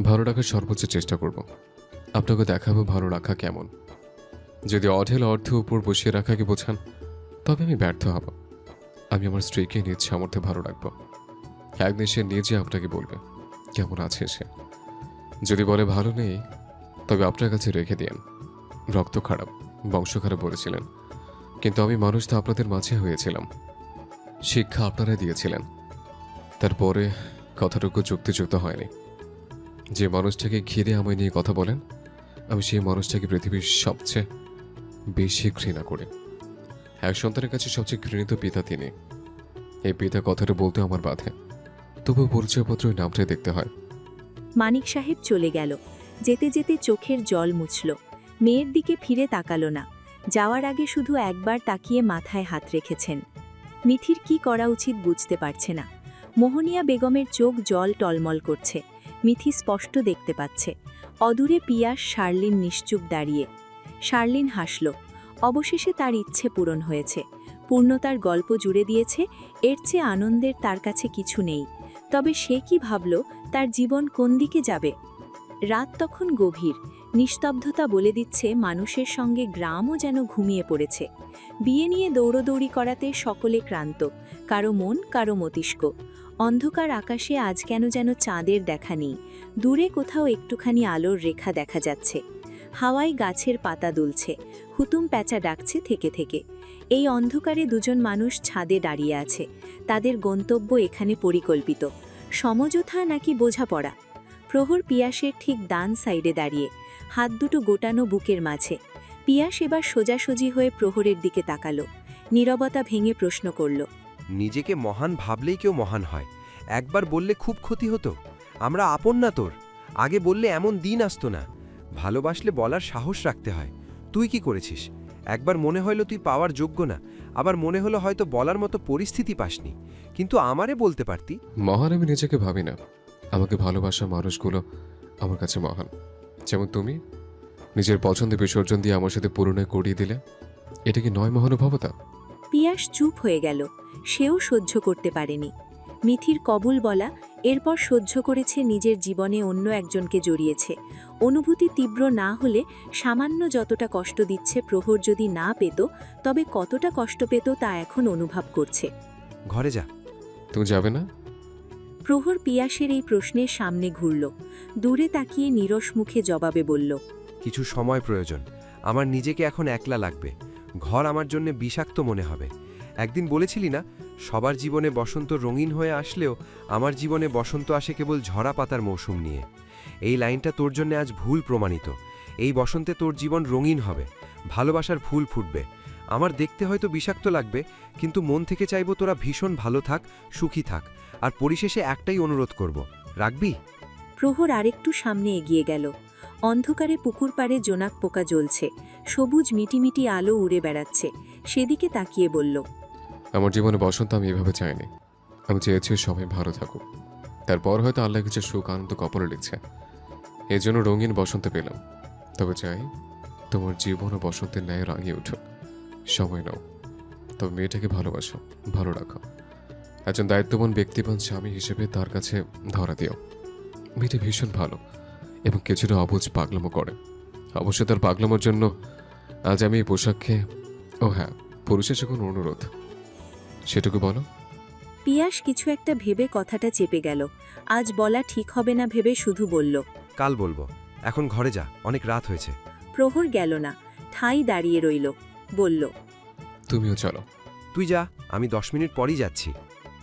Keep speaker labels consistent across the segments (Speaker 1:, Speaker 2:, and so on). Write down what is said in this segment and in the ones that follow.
Speaker 1: ভালো রাখার সর্বোচ্চ চেষ্টা করব। আপনাকে দেখাবো ভালো রাখা কেমন। যদি অঢেল অর্থ উপর বসিয়ে রাখাকে বোঝান, তবে আমি ব্যর্থ হব। আমি আমার স্ত্রীকে নিজ সামর্থ্যে ভালো রাখবো। একদিন সে নিজে আপনাকে বলবে কেমন আছে সে। যদি বলে ভালো নেই, তবে আপনার কাছে রেখে দিন। রক্ত খারাপ, বংশ খারাপ বলেছিলেন, কিন্তু আমি মানুষ তো আপনাদের মাঝে হয়েছিলাম। শিক্ষা আপনারা দিয়েছিলেন। তারপরে কথাটুকু যুক্তিযুক্ত হয়নি। যে মানুষটাকে ঘিরে আমায় নিয়ে কথা বলেন, আমি সেই মানুষটাকে পৃথিবীর সবচেয়ে বেশি ঘৃণা করি। এক সন্তানের কাছে সবচেয়ে ঘৃণিত পিতা তিনি। এই পিতা কথাটা বলতে আমার বাধে, তবুও পরিচয়পত্র ওই নামটাই দেখতে হয়।
Speaker 2: মানিক সাহেব চলে গেল। যেতে যেতে চোখের জল মুছল। মেয়ের দিকে ফিরে তাকালো না। যাওয়ার আগে শুধু একবার তাকিয়ে মাথায় হাত রেখেছেন। মিথির কি করা উচিত বুঝতে পারছে না। মোহনিয়া বেগমের চোখ জল টলমল করছে। মিথি স্পষ্ট দেখতে পাচ্ছে। অদূরে পিয়াস শার্লিন নিশ্চুপ দাঁড়িয়ে। শার্লিন হাসল। অবশেষে তার ইচ্ছে পূরণ হয়েছে। পূর্ণতার গল্প জুড়ে দিয়েছে। এর চেয়ে আনন্দের তার কাছে কিছু নেই। তবে সে কি ভাবল তার জীবন কোন দিকে যাবে? রাত তখন গভীর। নিস্তব্ধতা বলে দিচ্ছে মানুষের সঙ্গে গ্রামও যেন ঘুমিয়ে পড়েছে। বিয়ে নিয়ে দৌড়দৌড়ি করাতে সকলে ক্লান্ত, কারো মন কারো মতিষ্ক। অন্ধকার আকাশে আজ কেন যেন চাঁদের দেখা নেই। দূরে কোথাও একটুখানি আলোর রেখা দেখা যাচ্ছে। হাওয়ায় গাছের পাতা দুলছে। হুতুম প্যাঁচা ডাকছে থেকে থেকে। এই অন্ধকারে দুজন মানুষ ছাদে দাঁড়িয়ে আছে। তাদের গন্তব্য এখানে পরিকল্পিত। সমঝোতা নাকি বোঝাপড়া? প্রহর পিয়াসের ঠিক ডান সাইডে দাঁড়িয়ে, হাত দুটো গোটানো বুকের মাঝে। পিয়াস এবার সোজাসুজি হয়ে প্রহরের দিকে তাকালো। নীরবতা ভেঙে প্রশ্ন করল,
Speaker 3: নিজেকে মহান ভাবলেই কেউ মহান হয়? একবার বললে খুব ক্ষতি হতো। আমরা আপন না তোর। আগে বললে এমন দিন আসতো না। ভালোবাসলে বলার সাহস রাখতে হয়। তুই কি করেছিস? একবার মনে হলো তুই পাওয়ার যোগ্য না, আবার মনে হলো হয়তো বলার মতো পরিস্থিতি পাসনি, কিন্তু আমারে বলতে পারতি।
Speaker 1: মহান আমি নিজেকে ভাবি না। আমাকে ভালোবাসা মানুষগুলো আমার কাছে মহান। যেমন তুমি নিজের পছন্দের বিসর্জন দিয়ে আমার সাথে পুরনো করিয়ে দিলে। এটা কি নয় মহানুভবতা?
Speaker 2: পিয়াস চুপ হয়ে গেল। সেও সহ্য করতে পারেনি। মিথির কবুল বলা, এরপর সহ্য করেছে নিজের জীবনে অন্য একজনকে জড়িয়েছে। অনুভূতি তীব্র না হলে সামান্য যতটা কষ্ট দিচ্ছে প্রহর যদি না পেত, তবে কতটা কষ্ট পেত তা এখন অনুভব করছে।
Speaker 3: ঘরে যা।
Speaker 1: তুমি যাবে না?
Speaker 2: প্রহর পিয়াসের এই প্রশ্নের সামনে ঘুরল। দূরে তাকিয়ে নীরস মুখে জবাবে বলল,
Speaker 3: কিছু সময় প্রয়োজন। আমার নিজেকে এখন একলা লাগবে। ঘর আমার জন্য বিষাক্ত মনে হবে। একদিন বলেছিলি না, সবার জীবনে বসন্ত রঙিন হয়ে আসলেও আমার জীবনে বসন্ত আসে কেবল ঝরা পাতার মৌসুম নিয়ে। এই লাইনটা তোর জন্য আজ ভুল প্রমাণিত। এই বসন্তে তোর জীবন রঙিন হবে, ভালোবাসার ফুল ফুটবে। আমার দেখতে হয়তো বিষাক্ত লাগবে, কিন্তু মন থেকে চাইব তোরা ভীষণ ভালো থাক, সুখী থাক। আর পরিশেষে একটাই অনুরোধ করব, রাখবি?
Speaker 2: প্রহর আরেকটু সামনে এগিয়ে গেল। অন্ধকারে পুকুর পাড়ে জোনাক পোকা জ্বলছে। সবুজ মিটিমিটি আলো উড়ে বেড়াচ্ছে। সেদিকে তাকিয়ে বলল,
Speaker 1: আমার জীবনে বসন্ত আমি এভাবে চাইনি। আমি চেয়েছি সবাই ভালো থাকুক। তারপর হয়তো আল্লাহ কিছু সুখ আনন্দ কপালে লিখছে। এই জন্য রঙিন বসন্ত পেলাম। তবে চাই তোমার জীবনও বসন্তের ন্যায় রাঙিয়ে উঠুক। সময় নাও, তবে মেয়েটাকে ভালোবাসো, ভালো রাখো। একজন দায়িত্ববান ব্যক্তিবান স্বামী হিসেবে তার কাছে ধরা দিও। মেয়েটা ভীষণ ভালো এবং কিছুটা অবুঝ পাগলামো করে। অবশ্য তার পাগলামোর জন্য আজ আমি এই পোশাককে, ও হ্যাঁ, পুরুষের যখন অনুরোধ, সেটুকু বলো।
Speaker 2: পিয়াস কিছু একটা ভেবে কথাটা চেপে গেল। আজ বলা ঠিক হবে না ভেবে শুধু বলল,
Speaker 3: কাল বলবো। এখন ঘরে যা, অনেক রাত হয়েছে।
Speaker 2: প্রহর গেল না, ঠাঁই দাঁড়িয়ে রইল। বলল,
Speaker 1: তুমিও চলো।
Speaker 3: তুই যা, আমি 10 মিনিট পরই যাচ্ছি।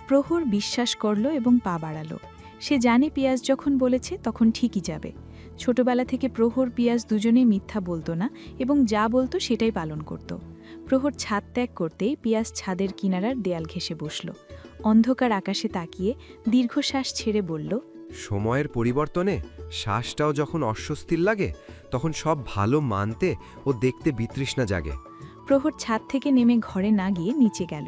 Speaker 4: প্রহর বিশ্বাস করল এবং পা বাড়াল। সে জানে পিয়াস যখন বলেছে তখন ঠিকই যাবে। ছোটবেলা থেকে প্রহর পিয়াস দুজনেই মিথ্যা বলতো না এবং যা বলতো সেটাই পালন করত। প্রহর ছাদ ত্যাগ করতেই পিয়াস ছাদের কিনারার দেয়াল ঘেঁষে বসল। অন্ধকার আকাশে তাকিয়ে দীর্ঘশ্বাস ছেড়ে বলল,
Speaker 3: সময়ের পরিবর্তনে শ্বাসটাও যখন অস্বস্তির লাগে, তখন সব ভালো মানতে ও দেখতে বিতৃষ্ণা জাগে।
Speaker 4: প্রহর ছাদ থেকে নেমে ঘরে না গিয়ে নিচে গেল।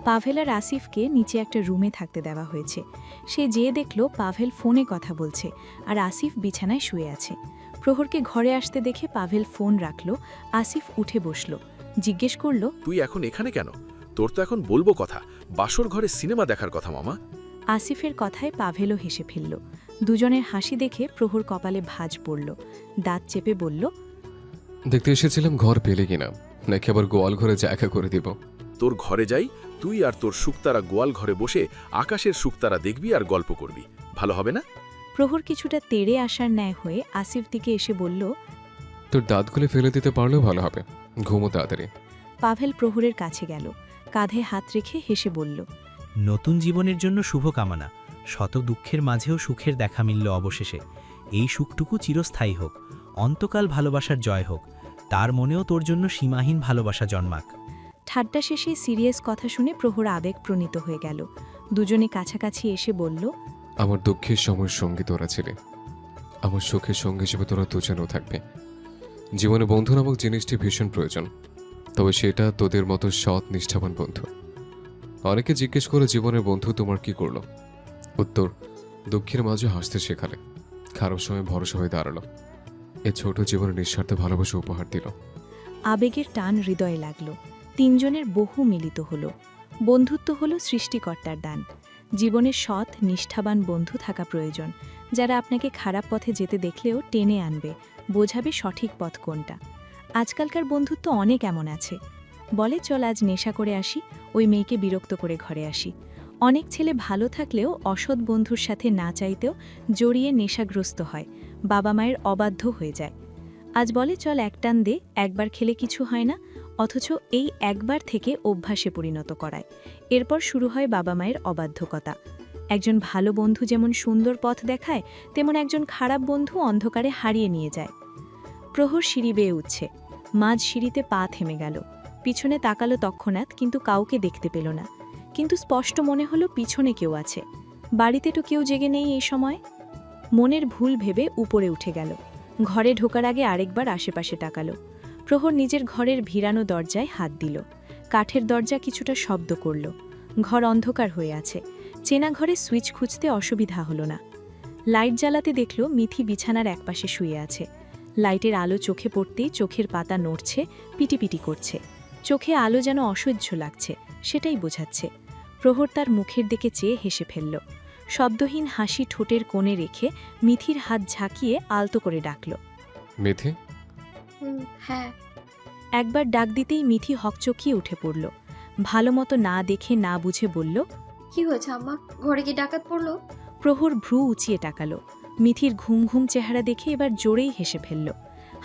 Speaker 4: পাভেল আর আসিফকে নিচে একটা রুমে থাকতে দেওয়া হয়েছে। সে যেয়ে দেখল পাভেল ফোনে কথা বলছে আর আসিফ বিছানায় শুয়ে আছে। প্রহরকে ঘরে আসতে দেখে পাভেল ফোন রাখল। আসিফ উঠে বসল। জিজ্ঞেস করল,
Speaker 5: তুই এখন এখানে কেন? তোর তো এখন বলবো কথা, বাসর ঘরে সিনেমা দেখার কথা মামা।
Speaker 4: আসিফের কথায় পাভেলও হেসে ফেলল। দুজনের হাসি দেখে প্রহর কপালে ভাঁজ পড়ল, দাঁত চেপে বলল,
Speaker 1: দেখতে এসেছিলাম ঘর পেলে কিনা, নাকি আবার গোয়াল ঘরে জায়গা করে দিব।
Speaker 5: তোর ঘরে যাই, তুই আর তোর শুকতারা গোয়াল ঘরে বসে আকাশের শুকতারা দেখবি আর গল্প করবি, ভালো হবে না?
Speaker 4: প্রহর কিছুটা তেড়ে আসার ন্যায় হয়ে আসিফ দিকে এসে বলল।
Speaker 1: তোর দাঁতগুলো ফেলে দিতে পারলেও ভালো হবে, ঘুমো তাড়াতাড়ি।
Speaker 4: পাভেল প্রহরের কাছে গেল, কাঁধে হাত রেখে হেসে বলল,
Speaker 6: নতুন জীবনের জন্য শুভকামনা। শত দুঃখের মাঝেও সুখের দেখা মিলল অবশেষে। এই সুখটুকু চিরস্থায়ী হোক, অন্তকাল ভালোবাসার জয় হোক, তার মনেও তোর জন্য সীমাহীন ভালোবাসা জন্মাক।
Speaker 4: ঠাট্টা শেষে সিরিয়াস কথা শুনে প্রহর আবেগপ্রণীত হয়ে গেল। দুজনে কাছাকাছি এসে বলল,
Speaker 1: আমার দুঃখের সময়ের সঙ্গী তোরা ছিলে, আমার সুখের সঙ্গী হিসেবে তোরা দুজনেও থাকবে। জীবনে বন্ধু নামক জিনিসটি ভীষণ প্রয়োজন, তবে সেটা তোদের মতো সৎ নিষ্ঠাবান বন্ধু। অনেকে জিজ্ঞেস করে জীবনের বন্ধু তোমার কি করলো, উত্তর, দুঃখের মাঝে হাসতে শেখালে, খারাপ সময় ভরসা হয়ে দাঁড়ালো, এ ছোট জীবনে নিঃস্বার্থ ভালোবাসা উপহার দিল।
Speaker 4: আবেগের টান হৃদয়ে লাগল। তিনজনের বহু মিলিত হল। বন্ধুত্ব হল সৃষ্টিকর্তার দান। জীবনে সৎ নিষ্ঠাবান বন্ধু থাকা প্রয়োজন, যারা আপনাকে খারাপ পথে যেতে দেখলেও টেনে আনবে, বোঝাবে সঠিক পথ কোনটা। আজকালকার বন্ধুত্ব অনেক এমন আছে, বলে চল আজ নেশা করে আসি, ওই মেয়েকে বিরক্ত করে ঘরে আসি। অনেক ছেলে ভালো থাকলেও অসৎ বন্ধুর সাথে না চাইতেও জড়িয়ে নেশাগ্রস্ত হয়, বাবা মায়ের অবাধ্য হয়ে যায়। আজ বলে চল একটান দে, একবার খেলে কিছু হয় না, অথচ এই একবার থেকে অভ্যাসে পরিণত করায়। এরপর শুরু হয় বাবা মায়ের অবাধ্যকতা। একজন ভালো বন্ধু যেমন সুন্দর পথ দেখায়, তেমন একজন খারাপ বন্ধু অন্ধকারে হারিয়ে নিয়ে যায়। প্রহর সিঁড়ি বেয়ে উঠছে, মাঝ সিঁড়িতে পা থেমে গেল। পিছনে তাকালো তৎক্ষণাৎ, কিন্তু কাউকে দেখতে পেল না। কিন্তু স্পষ্ট মনে হলো পিছনে কেউ আছে। বাড়িতে তো কেউ জেগে নেই এই সময়। মনের ভুল ভেবে উপরে উঠে গেল। ঘরে ঢোকার আগে আরেকবার আশেপাশে তাকালো। প্রহর নিজের ঘরের ভিড়ানো দরজায় হাত দিল। কাঠের দরজা কিছুটা শব্দ করল। ঘর অন্ধকার হয়ে আছে। চেনা ঘরে সুইচ খুঁজতে অসুবিধা হলো না। লাইট জ্বালাতে দেখল মিথি বিছানার একপাশে শুয়ে আছে। লাইটের আলো চোখে পড়তেই চোখের পাতা নড়ছে, পিটিপিটি করছে। চোখে আলো যেন অসহ্য লাগছে, সেটাই বোঝাচ্ছে। প্রহর তার মুখের দিকে চেয়ে হেসে ফেলল। শব্দহীন হাসি ঠোঁটের কোণে রেখে মিথির হাত ঝাঁকিয়ে আলতো করে ডাকল,
Speaker 1: মেথি।
Speaker 7: হ্যাঁ।
Speaker 4: একবার ডাক দিতেই মিথি হকচকিয়ে উঠে পড়ল। ভালোমতো না দেখে না বুঝে বলল,
Speaker 7: কি হয়েছে আম্মা, ঘরে কি ডাকাত পড়লো?
Speaker 4: প্রহর ভ্রু উঁচিয়ে তাকালো। মিথির ঘুম ঘুম চেহারা দেখে এবার জোরেই হেসে ফেলল।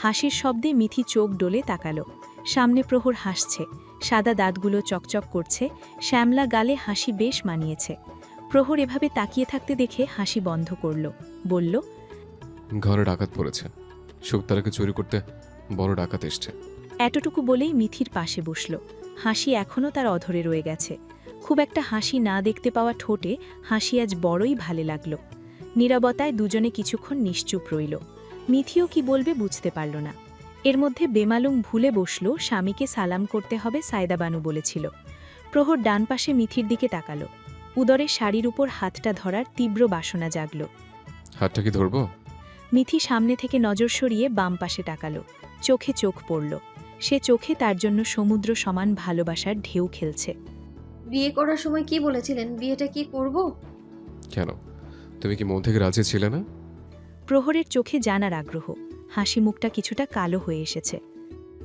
Speaker 4: হাসির শব্দে মিথি চোখ ডোলে তাকালো। সামনে প্রহর হাসছে, সাদা দাঁতগুলো চকচক করছে, শ্যামলা গালে হাসি বেশ মানিয়েছে। প্রহর এভাবে তাকিয়ে থাকতে দেখে হাসি বন্ধ করল, বলল,
Speaker 1: ঘরে ডাকাত পড়েছে, শুকতারাকে চুরি করতে বড় ডাকাত এসছে।
Speaker 4: এতটুকু বলেই মিথির পাশে বসল। হাসি এখনও তার অধরে রয়ে গেছে। খুব একটা হাসি না দেখতে পাওয়া ঠোঁটে হাসি আজ বড়ই ভালো লাগল। নীরবতায় দুজনে কিছুক্ষণ নিশ্চুপ রইল। মিথিও কি বলবে বুঝতে পারল না। এর মধ্যে বেমালুম ভুলে বসল স্বামীকে সালাম করতে হবে, সায়দাবানু বলেছিল। প্রহর ডান পাশে মিথির দিকে তাকালো। উদরে শাড়ির উপর হাতটা ধরার তীব্র বাসনা জাগল।
Speaker 1: হাতটা কি ধরবো?
Speaker 4: মিথি সামনে থেকে নজর সরিয়ে বাম পাশে তাকালো। চোখে চোখ পড়ল। সে চোখে তার জন্য সমুদ্র সমান ভালোবাসার ঢেউ খেলছে।
Speaker 7: বিয়ে করার সময় কি বলেছিলেন, বিয়েটা কি করব?
Speaker 1: কেন, তুমি কি মন থেকে রাজি ছিলে না?
Speaker 4: প্রহরের চোখে জানার আগ্রহ। হাসি মুখটা কিছুটা কালো হয়ে এসেছে।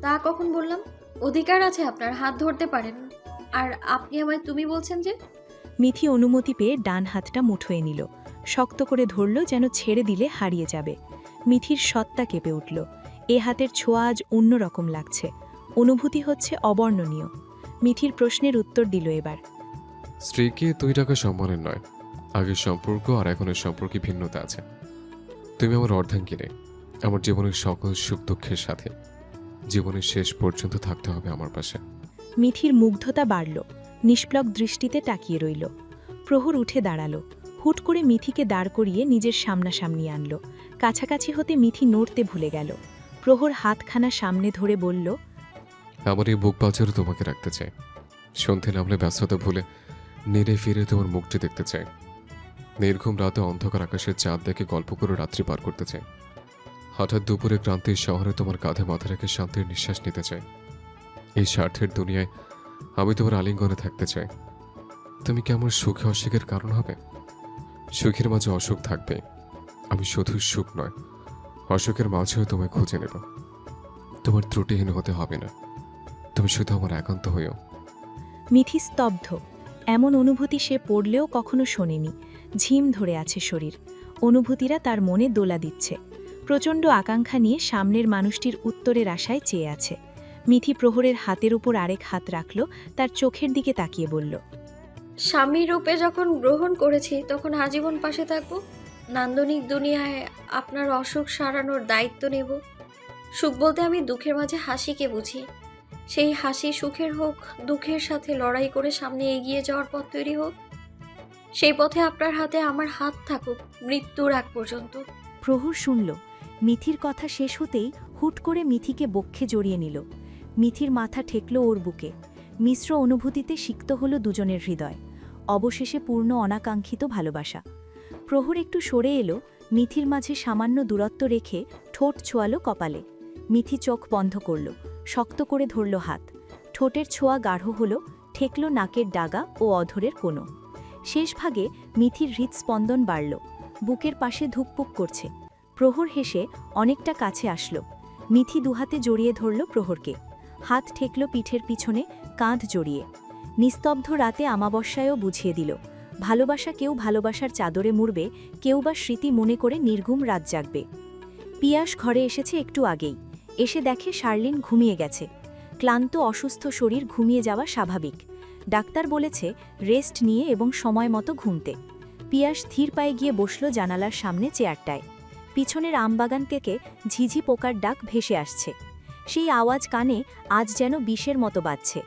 Speaker 7: তা কখন বললাম? অধিকার আছে আপনার, হাত ধরতে পারেন। আর আপনি আমায় তুমি বলছেন যে?
Speaker 4: মিথি অনুমতি পেয়ে ডান হাতটা মুঠোয় নিল। শক্ত করে ধরল, যেন ছেড়ে দিলে হারিয়ে যাবে। মিথির সত্তা কেঁপে উঠল। এ হাতের ছোঁয়া আজ অন্যরকম লাগছে। অনুভূতি হচ্ছে অবর্ণনীয়। মিথির প্রশ্নের উত্তর দিল এবার।
Speaker 1: স্ত্রীকে 2 টাকা সম্মানের নয়, আগের সম্পর্ক আর এখনের সম্পর্কে ভিন্নতা আছে। তুমি আমার অর্ধাঙ্গিনী, আমার জীবনের সকল সুখ দুঃখের সাথে। জীবনের শেষ পর্যন্ত থাকতে হবে আমার পাশে।
Speaker 4: মিথির মুগ্ধতা বাড়ল। নিষ্প্লক দৃষ্টিতে তাকিয়ে রইল। প্রহর উঠে দাঁড়ালো। হুট করে মিথিকে দাঁড় করিয়ে নিজের সামনাসামনি আনল। কাছাকাছি হতে মিথি নড়তে ভুলে গেল। প্রহর হাতখানা সামনে ধরে বলল,
Speaker 1: আমার এই বুক পাচারও তোমাকে রাখতে চাই। সন্ধে নামলে ব্যস্ততা ভুলে নেড়ে ফিরে তোমার মুখটি দেখতে চাই। নির্ঘুম রাতে অন্ধকার আকাশের চাঁদ দেখে গল্প করে রাত্রি পার করতে চাই। হঠাৎ দুপুরে ক্রান্তির শহরে তোমার কাঁধে মাথা রেখে শান্তির নিঃশ্বাস নিতে চাই। এই স্বার্থের দুনিয়ায় আমি তোমার আলিঙ্গনে থাকতে চাই। তুমি কি আমার সুখে অসুখের কারণ হবে? সুখের মাঝে অসুখ থাকবে, আমি শুধু সুখ নয়, অসুখের মাঝেও তোমায় খুঁজে নেব। তোমার ত্রুটিহীন হতে হবে না, তুমি শুধু আমার একান্ত হইও।
Speaker 2: মিথি স্তব্ধ। এমন অনুভূতি সে পড়লেও কখনো শোনেনি। ঝিম ধরে আছে শরীর। অনুভূতিরা তার মনে দোলা দিচ্ছে। প্রচণ্ড আকাঙ্ক্ষা নিয়ে সামনের মানুষটির উত্তরের আশায় চেয়ে আছে। মিথি প্রহরের হাতের উপর আরেক হাত রাখল, তার চোখের দিকে তাকিয়ে বলল,
Speaker 7: স্বামী রূপে যখন গ্রহণ করেছি তখন আজীবন পাশে থাকব। নান্দনিক দুনিয়ায় আপনার অসুখ সারানোর দায়িত্ব নেব। সুখ বলতে আমি দুঃখের মাঝে হাসিকে বুঝি। সেই হাসি সুখের হোক, দুঃখের সাথে লড়াই করে সামনে এগিয়ে যাওয়ার পথ তৈরি হোক। সেই পথে আপনার হাতে আমার হাত থাকুক মৃত্যুর আগ পর্যন্ত।
Speaker 2: প্রহর শুনল। মিথির কথা শেষ হতেই হুট করে মিথিকে বক্ষে জড়িয়ে নিল। মিথির মাথা ঠেকল ওর বুকে। মিশ্র অনুভূতিতে সিক্ত হল দুজনের হৃদয়। অবশেষে পূর্ণ অনাকাঙ্ক্ষিত ভালোবাসা। প্রহর একটু সরে এলো, মিথির মাঝে সামান্য দূরত্ব রেখে ঠোঁট ছোঁয়ালো কপালে। মিথি চোখ বন্ধ করল, শক্ত করে ধরল হাত। ঠোঁটের ছোঁয়া গাঢ় হল, ঠেকল নাকের ডাগা ও অধরের কোণো। শেষ ভাগে মিথির হৃৎস্পন্দন বাড়ল, বুকের পাশে ধুকপুক করছে। প্রহর হেসে অনেকটা কাছে আসলো। মিথি দুহাতে জড়িয়ে ধরল প্রহরকে। হাত ঠেকল পিঠের পিছনে, কাঁধ জড়িয়ে। নিস্তব্ধ রাতে আমাবস্যায়ও বুঝিয়ে দিল, ভালোবাসা কেউ ভালোবাসার চাদরে মুড়বে, কেউ বা স্মৃতি মনে করে নির্ঘুম রাত জাগবে। পিয়াস ঘরে এসেছে একটু আগেই। এসে দেখে শার্লিন ঘুমিয়ে গেছে। ক্লান্ত অসুস্থ শরীর, ঘুমিয়ে যাওয়া স্বাভাবিক। ডাক্তার বলেছে রেস্ট নিয়ে এবং সময় মতো ঘুমতে। পিয়াস ধীর পায়ে গিয়ে বসল জানালার সামনে চেয়ারটায়। পিছনের আমবাগান থেকে ঝিঝি পোকার ডাক ভেসে আসছে। সেই আওয়াজ কানে আজ যেন বিষের মতো বাজছে।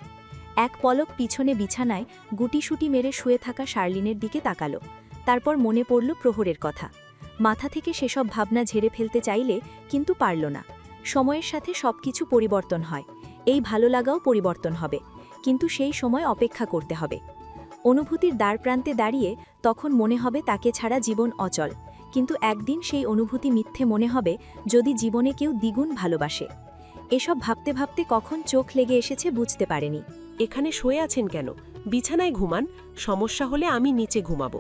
Speaker 2: এক পলক পিছনে বিছানায় গুটিসুটি মেরে শুয়ে থাকা শার্লিনের দিকে তাকালো। তারপর মনে পড়ল প্রহরের কথা। মাথা থেকে সেসব ভাবনা ঝেড়ে ফেলতে চাইলে কিন্তু পারল না। সময়ের সাথে সবকিছু পরিবর্তন হয়, এই ভালো লাগাও পরিবর্তন হবে, কিন্তু সেই সময় অপেক্ষা করতে হবে। অনুভূতির দ্বারপ্রান্তে দাঁড়িয়ে তখন মনে হবে তাকে ছাড়া জীবন অচল, কিন্তু একদিন সেই অনুভূতি মিথ্যে মনে হবে যদি জীবনে কেউ দ্বিগুণ ভালোবাসে। এসব ভাবতে ভাবতে কখন চোখ লেগে এসেছে বুঝতে পারেনি।
Speaker 8: এখানে শুয়ে আছেন কেন? বিছানায় ঘুমান, সমস্যা হলে আমি নিচে ঘুমাবো।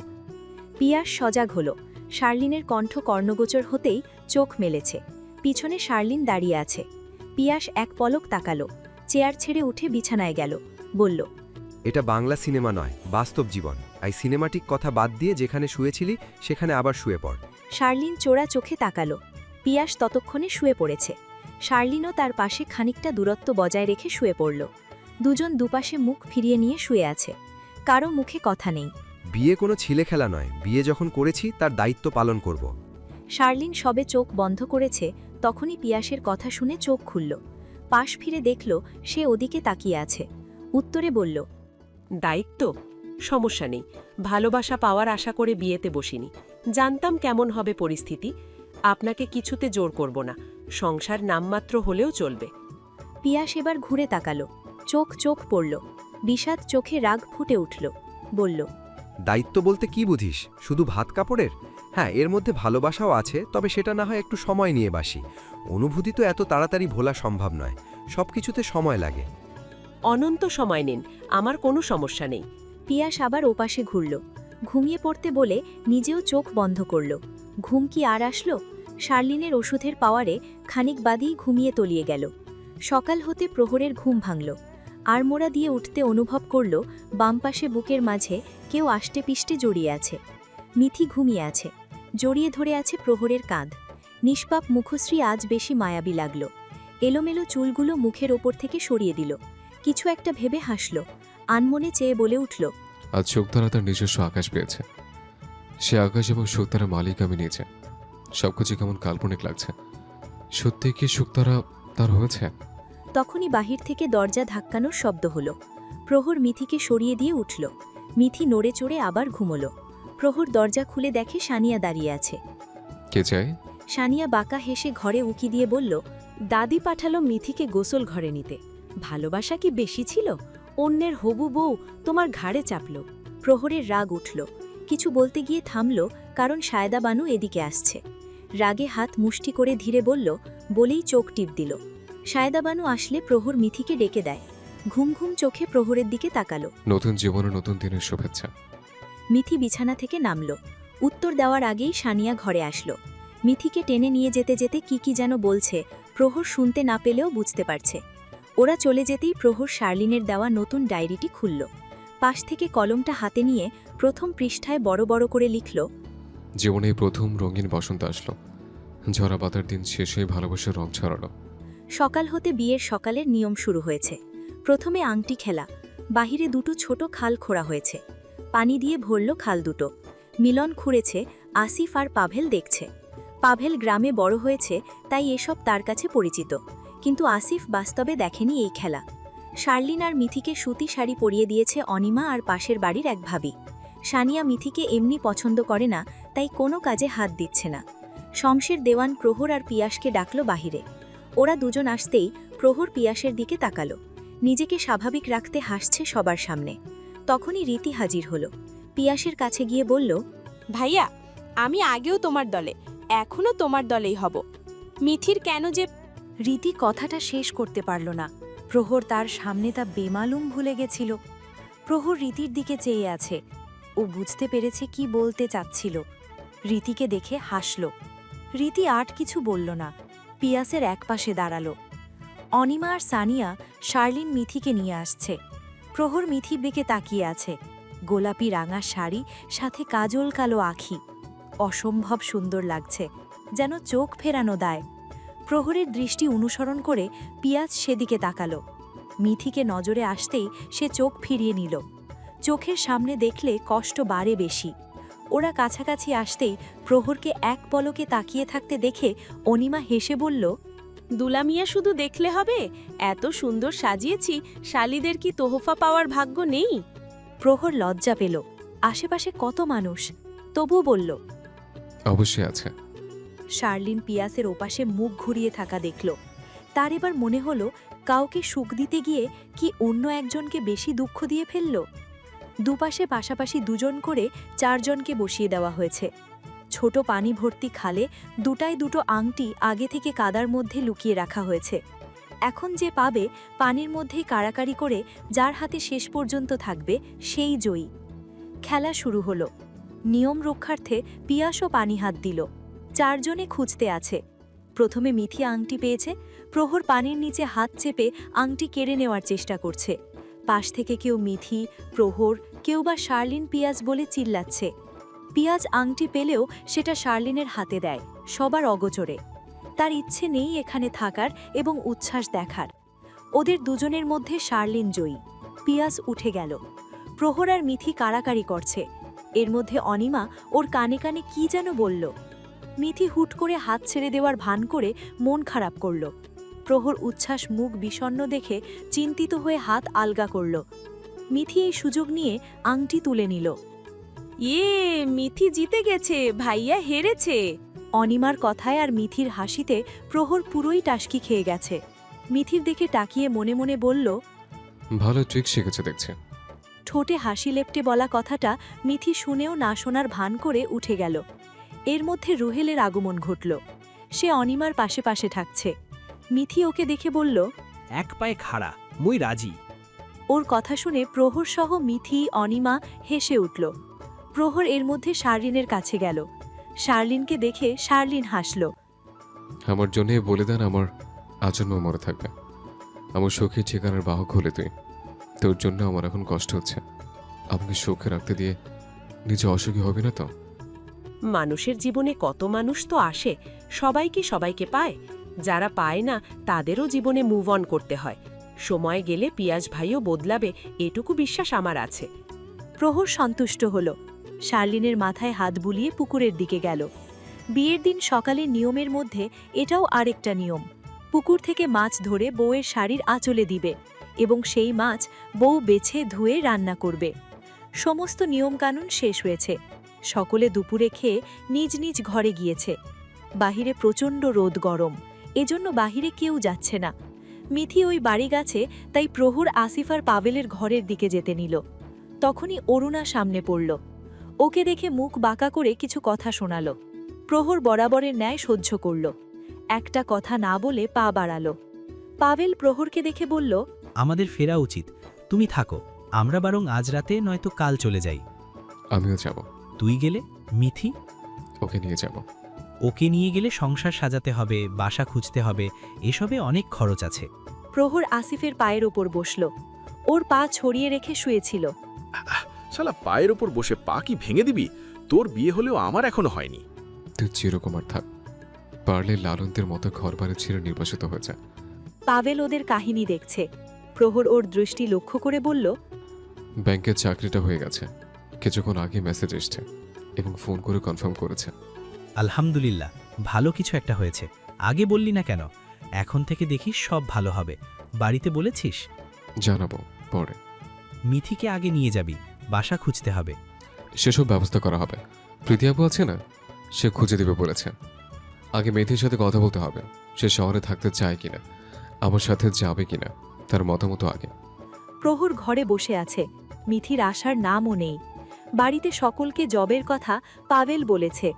Speaker 2: পিয়াস সজাগ হল। শার্লিনের কণ্ঠ কর্ণগোচর হতেই চোখ মেলেছে। পিছনে শার্লিন দাঁড়িয়ে আছে। পিয়াস এক পলক তাকালো, চেয়ার ছেড়ে উঠে বিছানায় গেল, বলল,
Speaker 3: এটা বাংলা সিনেমা নয়, বাস্তব জীবন। এই সিনেমাটিক কথা বাদ দিয়ে যেখানে শুয়েছিলি সেখানে আবার শুয়ে পড়।
Speaker 2: শার্লিন চোরা চোখে তাকালো। পিয়াস ততক্ষণে শুয়ে পড়েছে। শার্লিনও তার পাশে খানিকটা দূরত্ব বজায় রেখে শুয়ে পড়ল। দুজন দুপাশে মুখ ফিরিয়ে নিয়ে শুয়ে আছে। কারো মুখে কথা নেই।
Speaker 3: বিয়ে কোনো ছিলে খেলা নয়, বিয়ে যখন করেছি তার দায়িত্ব পালন করব।
Speaker 2: শার্লিন সবে চোখ বন্ধ করেছে, তখনই পিয়াসের কথা শুনে চোখ খুলল। পাশ ফিরে দেখল সে ওদিকে তাকিয়ে আছে। উত্তরে বলল,
Speaker 8: দায়িত্ব? সমস্যা নেই, ভালোবাসা পাওয়ার আশা করে বিয়েতে বসিনি। জানতাম কেমন হবে পরিস্থিতি। আপনাকে কিছুতে জোর করব না, সংসার নামমাত্র হলেও চলবে।
Speaker 2: পিয়াস এবার ঘুরে তাকালো, চোখ চোখ পড়ল। বিষাদ চোখে রাগ ফুটে উঠল, বলল,
Speaker 3: দায়িত্ব বলতে কি বুঝিস? শুধু ভাত কাপড়ের? হ্যাঁ, এর মধ্যে ভালোবাসাও আছে, তবে সেটা না হয় একটু সময় নিয়ে বাসি। অনুভূতি তো এত তাড়াতাড়ি ভোলা সম্ভব নয়, সবকিছুতে সময় লাগে।
Speaker 8: অনন্ত সময় নিন, আমার কোনো সমস্যা নেই।
Speaker 2: পিয়াস আবার ওপাশে ঘুরল। ঘুমিয়ে পড়তে বলে নিজেও চোখ বন্ধ করল। ঘুম কি আর আসলো? শার্লিনের ওষুধের পাওয়ারে খানিক বাদেই ঘুমিয়ে তলিয়ে গেল। সকাল হতে প্রহরের ঘুম ভাঙল। আড়মোড়া দিয়ে উঠতে অনুভব করল বাম পাশে বুকের মাঝে কেউ আষ্টে পিষ্টে জড়িয়ে আছে। মিথি ঘুমিয়ে আছে, জড়িয়ে ধরে আছে প্রহরের কাঁধ। নিষ্পাপ মুখশ্রী আজ বেশি মায়াবী লাগল। এলোমেলো চুলগুলো মুখের ওপর থেকে সরিয়ে দিল। কিছু একটা ভেবে হাসল, আনমনে চেয়ে বলে উঠল,
Speaker 1: আজ শুকতারা তার নিজস্ব আকাশ পেয়েছে। সে আকাশ এবং শুকতারা মালিক আমি নিজে। সবকিছু কেমন কাল্পনিক লাগছে। সত্যি কি শুকতারা তার হয়েছে?
Speaker 2: তখনই বাহির থেকে দরজা ধাক্কানোর শব্দ হলো। প্রহর মিথিকে সরিয়ে দিয়ে উঠল। মিথি নড়ে চড়ে আবার ঘুমল। প্রহর দরজা খুলে দেখে সানিয়া দাঁড়িয়ে আছে।
Speaker 1: কে চায়?
Speaker 2: সানিয়া বাঁকা হেসে ঘরে উকি দিয়ে বলল, দাদি পাঠালো মিথিকে গোসল ঘরে নিতে। ভালোবাসা কি বেশি ছিল? অন্যের হবু বউ তোমার ঘাড়ে চাপল। প্রহরের রাগ উঠল। কিছু বলতে গিয়ে থামল, কারণ সায়দা বানু এদিকে আসছে। রাগে হাত মুষ্টি করে ধীরে বলল, বলেই চোখ টিপ দিল। সায়দা বানু আসলে প্রহর মিথিকে ডেকে দেয়। ঘুম ঘুম চোখে প্রহরের দিকে তাকালো।
Speaker 1: নতুন জীবনে নতুন দিনের শুভেচ্ছা।
Speaker 2: মিথি বিছানা থেকে নামল। উত্তর দেওয়ার আগেই সানিয়া ঘরে আসলো। মিথিকে টেনে নিয়ে যেতে যেতে কি যেন বলছে, প্রহর শুনতে না পেলেও বুঝতে পারছে। ওরা চলে যেতেই প্রহর শার্লিনের দেওয়া নতুন ডায়েরিটি খুলল। পাশ থেকে কলমটা হাতে নিয়ে প্রথম পৃষ্ঠায় বড় বড় করে লিখল,
Speaker 1: জীবনে এই প্রথম রঙিন বসন্ত আসলো, ঝরা পাতার দিন শেষে ভালোবাসার রং ছড়ালো।
Speaker 2: সকাল হতে বিয়ের সকালের নিয়ম শুরু হয়েছে। প্রথমে আংটি খেলা, বাহিরে দুটো ছোট খাল খোঁড়া হয়েছে, পানি দিয়ে ভরল খাল দুটো। মিলন খুঁড়েছে, আসিফ আর পাভেল দেখছে। পাভেল গ্রামে বড় হয়েছে, তাই এসব তার কাছে পরিচিত, কিন্তু আসিফ বাস্তবে দেখেনি এই খেলা। শার্লিন আর মিথিকে সুতি শাড়ি পরিয়ে দিয়েছে অনিমা আর পাশের বাড়ির এক ভাবি। সানিয়া মিথিকে এমনি পছন্দ করে না, তাই কোনো কাজে হাত দিচ্ছে না। শমশের দেওয়ান প্রহর আর পিয়াসকে ডাকল বাহিরে। ওরা দুজন আসতেই প্রহর পিয়াসের দিকে তাকালো। নিজেকে স্বাভাবিক রাখতে হাসছে সবার সামনে। তখনই রীতি হাজির হলো। পিয়াসের কাছে গিয়ে বলল,
Speaker 9: ভাইয়া, আমি আগেও তোমার দলে, এখনো তোমার দলেই হব। মিথির কেন যে...
Speaker 2: রীতি কথাটা শেষ করতে পারল না। প্রহর তার সামনে তা বেমালুম ভুলে গেছিল। প্রহর রীতির দিকে চেয়ে আছে। ও বুঝতে পেরেছে কি বলতে চাচ্ছিল। রীতিকে দেখে হাসল। রীতি আর কিছু বলল না, পিয়াসের একপাশে দাঁড়ালো। অনিমা আর সানিয়া শার্লিন মিথিকে নিয়ে আসছে। প্রহর মিথির দিকে তাকিয়ে আছে। গোলাপি রাঙা শাড়ি, সাথে কাজল কালো আঁখি। অসম্ভব সুন্দর লাগছে, যেন চোখ ফেরানো দায়। প্রহরের দৃষ্টি অনুসরণ করে পিয়াজ সেদিকে তাকালো। মিথিকে নজরে আসতেই সে চোখ ফিরিয়ে নিল। চোখের সামনে দেখলে কষ্ট বাড়ে বেশি। ওরা কাছাকাছি আসতেই প্রহরকে এক পলকে তাকিয়ে থাকতে দেখে অনিমা হেসে বলল,
Speaker 9: দুলামিয়া শুধু দেখলে হবে, এত সুন্দর সাজিয়েছি, শালিদের কি তোহফা পাওয়ার ভাগ্য নেই?
Speaker 2: প্রহর লজ্জা পেল। আশেপাশে কত মানুষ, তবুও বলল,
Speaker 1: অবশ্যই আছে।
Speaker 2: শার্লিন পিয়াসের ওপাশে মুখ ঘুরিয়ে থাকা দেখল। তার এবার মনে হলো কাউকে সুখ দিতে গিয়ে কি অন্য একজনকে বেশি দুঃখ দিয়ে ফেলল। দুপাশে পাশাপাশি দুজন করে 4 জনকে বসিয়ে দেওয়া হয়েছে। ছোট পানি ভর্তি খালে দুটায় দুটো আংটি আগে থেকে কাদার মধ্যে লুকিয়ে রাখা হয়েছে। এখন যে পাবে, পানির মধ্যেই কাড়াকাড়ি করে যার হাতে শেষ পর্যন্ত থাকবে সেই জয়ী। খেলা শুরু হলো। নিয়ম রক্ষার্থে পিয়াসও পানি হাত দিল। 4 জনে খুঁজতে আছে। প্রথমে মিথি আংটি পেয়েছে। প্রহর পানির নিচে হাত চেপে আংটি কেড়ে নেওয়ার চেষ্টা করছে। পাশ থেকে কেউ মিথি, প্রহর, কেউ বা শার্লিন পিয়াজ বলে চিল্লাচ্ছে। পিয়াজ আংটি পেলেও সেটা শার্লিনের হাতে দেয়, সবার অগোচরে। তার ইচ্ছে নেই এখানে থাকার এবং উচ্ছ্বাস দেখার। ওদের দুজনের মধ্যে শার্লিন জয়ী। পিয়াজ উঠে গেল। প্রহর আর মিথি কাড়াকাড়ি করছে। এর মধ্যে অনিমা ওর কানে কানে কি যেন বলল। মিথি হুট করে হাত ছেড়ে দেওয়ার ভান করে মন খারাপ করল। প্রহর উচ্ছ্বাস মুখ বিষণ্ণ দেখে চিন্তিত হয়ে হাত আলগা করল। মিথি এই সুযোগ নিয়ে আংটি তুলে নিল।
Speaker 9: মিথি জিতে গেছে, ভাইয়া হেরেছে।
Speaker 2: অনিমার কথায় আর মিথির হাসিতে প্রহর পুরোই টাসকি খেয়ে গেছে। মিথির দিকে তাকিয়ে মনে মনে বলল,
Speaker 1: ভালো ট্রিক শিখেছে দেখছে।
Speaker 2: ঠোঁটে হাসি লেপটে বলা কথাটা মিথি শুনেও না শোনার ভান করে উঠে গেল। এর মধ্যে রুহেলের আগমন ঘটল। সে অনিমার পাশে পাশে থাকছে। মিথি ওকে দেখে বলল,
Speaker 6: এক পায়ে খাড়া, মুই রাজি।
Speaker 2: ওর কথা শুনে প্রহর সহ মিথি, অনিমা হেসে উঠল। প্রহর এর মধ্যে শার্লিনের কাছে গেল। শার্লিনকে দেখে শার্লিন হাসল।
Speaker 1: আমার জন্য বলিদান আমার আজন্ম মরে থাকবে। আমার সুখের ঠিকানার বাহক হলে তুই। তোর জন্য আমার এখন কষ্ট হচ্ছে। আমাকে সুখে রাখতে দিয়ে নিজে অসুখী হবে না তো?
Speaker 8: মানুষের জীবনে কত মানুষ তো আসে, সবাই কি সবাইকে পায়? যারা পায় না তাদেরও জীবনে মুভ অন করতে হয়। সময় গেলে পিয়াজ ভাইও বদলাবে, এটুকু বিশ্বাস আমার আছে।
Speaker 2: প্রহর সন্তুষ্ট হল। শার্লিনের মাথায় হাত বুলিয়ে পুকুরের দিকে গেল। বিয়ের দিন সকালে নিয়মের মধ্যে এটাও আরেকটা নিয়ম। পুকুর থেকে মাছ ধরে বউয়ের শাড়ির আঁচলে দিবে এবং সেই মাছ বউ বেছে ধুয়ে রান্না করবে। সমস্ত নিয়মকানুন শেষ হয়েছে। সকলে দুপুরে খেয়ে নিজ নিজ ঘরে গিয়েছে। বাহিরে প্রচণ্ড রোদ গরম, এজন্য বাহিরে কেউ যাচ্ছে না। মিথি ওই বাড়ি গেছে, তাই প্রহর আসিফ আর পাভেলের ঘরের দিকে যেতে নিল। তখনই অরুণা সামনে পড়ল। ওকে দেখে মুখ বাঁকা করে কিছু কথা শোনাল। প্রহর বরাবরের ন্যায় সহ্য করল। একটা কথা না বলে পা বাড়াল। পাভেল প্রহরকে দেখে বলল,
Speaker 6: আমাদের ফেরা উচিত, তুমি থাকো। আমরা বরং আজ রাতে নয়তো কাল চলে যাই।
Speaker 1: আমিও যাব।
Speaker 6: তুই গেলে মিথি?
Speaker 1: ওকে নিয়ে যাব।
Speaker 6: ওকে নিয়ে গেলে সংসার সাজাতে হবে, বাসা খুঁজতে হবে, এসবে অনেক খরচ আছে।
Speaker 2: প্রহর আসিফের পায়ের ওপর বসল। ওর পা ছড়িয়ে রেখে শুয়েছিল।
Speaker 5: শালা পায়ের ওপর বসে পা কি ভেঙে দিবি? তোর বিয়ে হলেও আমার এখনো হয়নি।
Speaker 1: তুই চিরকুমার থাক, পারলে লালনদের মতো ঘর বাড়ি ছেড়ে নির্বাসিত হয়ে যা।
Speaker 2: পাভেল ওদের কাহিনী দেখছে। প্রহর ওর দৃষ্টি লক্ষ্য করে বলল,
Speaker 1: ব্যাংকের চাকরিটা হয়ে গেছে, কিছুক্ষণ আগে মেসেজ এসছে এবং ফোন করে কনফার্ম করেছে।
Speaker 6: আলহামদুলিল্লাহ, ভালো কিছু একটা হয়েছে। আগে বললি না কেন? এখন থেকে দেখিস সব ভালো হবে। বাড়িতে বলেছিস?
Speaker 1: জানাবো পরে।
Speaker 6: মিথিকে আগে নিয়ে যাবি, বাসা খুঁজতে হবে।
Speaker 1: সেসব ব্যবস্থা করা হবে। প্রীতি আপু আছে না, সে খুঁজে দেবে বলেছে। আগে মেথির সাথে কথা বলতে হবে, সে শহরে থাকতে চায় কিনা, আমার সাথে যাবে কিনা, তার মতামত আগে।
Speaker 2: প্রহর ঘরে বসে আছে। মিথির আসার নামও নেই। বাড়িতে সকলকে জবের কথা পাভেল বলেছে।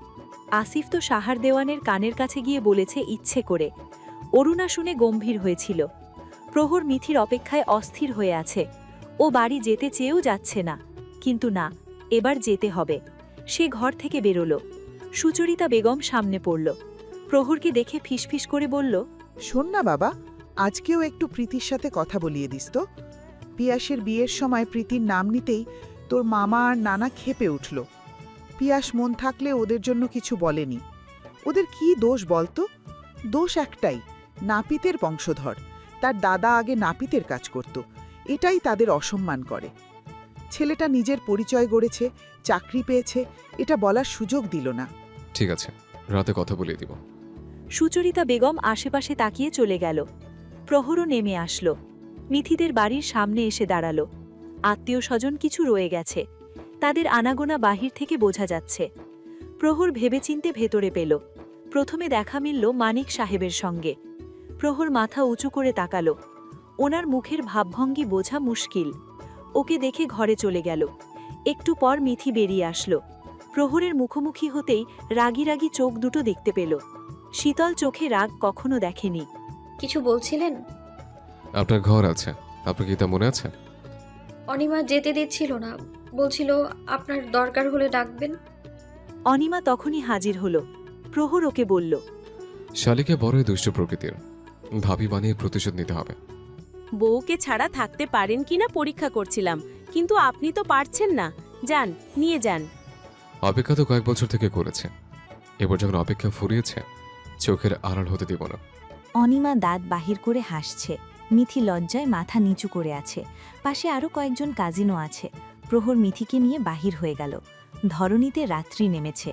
Speaker 2: আসিফ তো সাহার দেওয়ানের কানের কাছে গিয়ে বলেছে ইচ্ছে করে। অরুণা শুনে গম্ভীর হয়েছিল। প্রহর মিথির অপেক্ষায় অস্থির হয়ে আছে। ও বাড়ি যেতে চেয়েও যাচ্ছে না, কিন্তু না, এবার যেতে হবে। সে ঘর থেকে বেরোল। সুচরিতা বেগম সামনে পড়ল। প্রহরকে দেখে ফিসফিস করে বলল,
Speaker 10: শোন না বাবা, আজকেও একটু প্রীতির সাথে কথা বলিয়ে দিস তো। পিয়াসের বিয়ের সময় প্রীতির নাম নিতেই তোর মামা আর নানা ক্ষেপে উঠল। পিয়াস মন থাকলে ওদের জন্য কিছু বলেনি। ওদের কি দোষ বলতো? দোষ একটাই, নাপিতের বংশধর। তার দাদা আগে নাপিতের কাজ করত, এটাই তাদের অসম্মান করে। ছেলেটা নিজের পরিচয় গড়েছে, চাকরি পেয়েছে, এটা বলার সুযোগ দিল না।
Speaker 1: ঠিক আছে, রাতে কথা বলিয়ে দিব।
Speaker 2: সুচরিতা বেগম আশেপাশে তাকিয়ে চলে গেল। প্রহরও নেমে আসলো। মিথিদের বাড়ির সামনে এসে দাঁড়ালো। আত্মীয় স্বজন কিছু রয়ে গেছে, তাদের আনাগোনা বাহির থেকে বোঝা যাচ্ছে। প্রহর ভেবেচিন্তে ভেতরে পেল। প্রথমে দেখা মিলল মানিক সাহেবের সঙ্গে। প্রহর মাথা উঁচু করে তাকালো। ওনার মুখের ভাবভঙ্গি বোঝা মুশকিল। ওকে দেখে ঘরে চলে গেল। একটু পর মিথি বেরিয়ে আসলো। প্রহরের মুখোমুখি হতেই রাগী রাগী চোখ দুটো দেখতে পেল। শীতল চোখে রাগ কখনো দেখেনি।
Speaker 7: কিছু বলছিলেন?
Speaker 1: আপনার ঘর আছে, আপনার কি তা মনে আছে?
Speaker 7: অনিমা যেতে দিচ্ছিল না, বলছিল আপনার দরকার হলে ডাকবেন।
Speaker 2: অনিমা তখনই হাজির হলো। প্রহর ওকে বলল,
Speaker 1: শালিকে বড়ই দুষ্ট প্রকৃতির, ভাবি বানিয়ে প্রতিশোধ নিতে হবে।
Speaker 9: বউকে ছাড়া থাকতে পারেন কিনা পরীক্ষা করছিলাম, কিন্তু আপনি তো পারছেন না। যান, নিয়ে যান।
Speaker 1: অপেক্ষা তো কয়েক বছর থেকে করেছে, এবার যখন অপেক্ষা ফুরিয়েছে, চোখের আড়াল হতে দিব না।
Speaker 2: অনিমা দাঁত বাহির করে হাসছে। মিথি লজ্জায় মাথা নিচু করে আছে। পাশে আরও কয়েকজন কাজিনও আছে। প্রহর মিথিকে নিয়ে বাহির হয়ে গেল। ধরণীতে রাত্রি নেমেছে।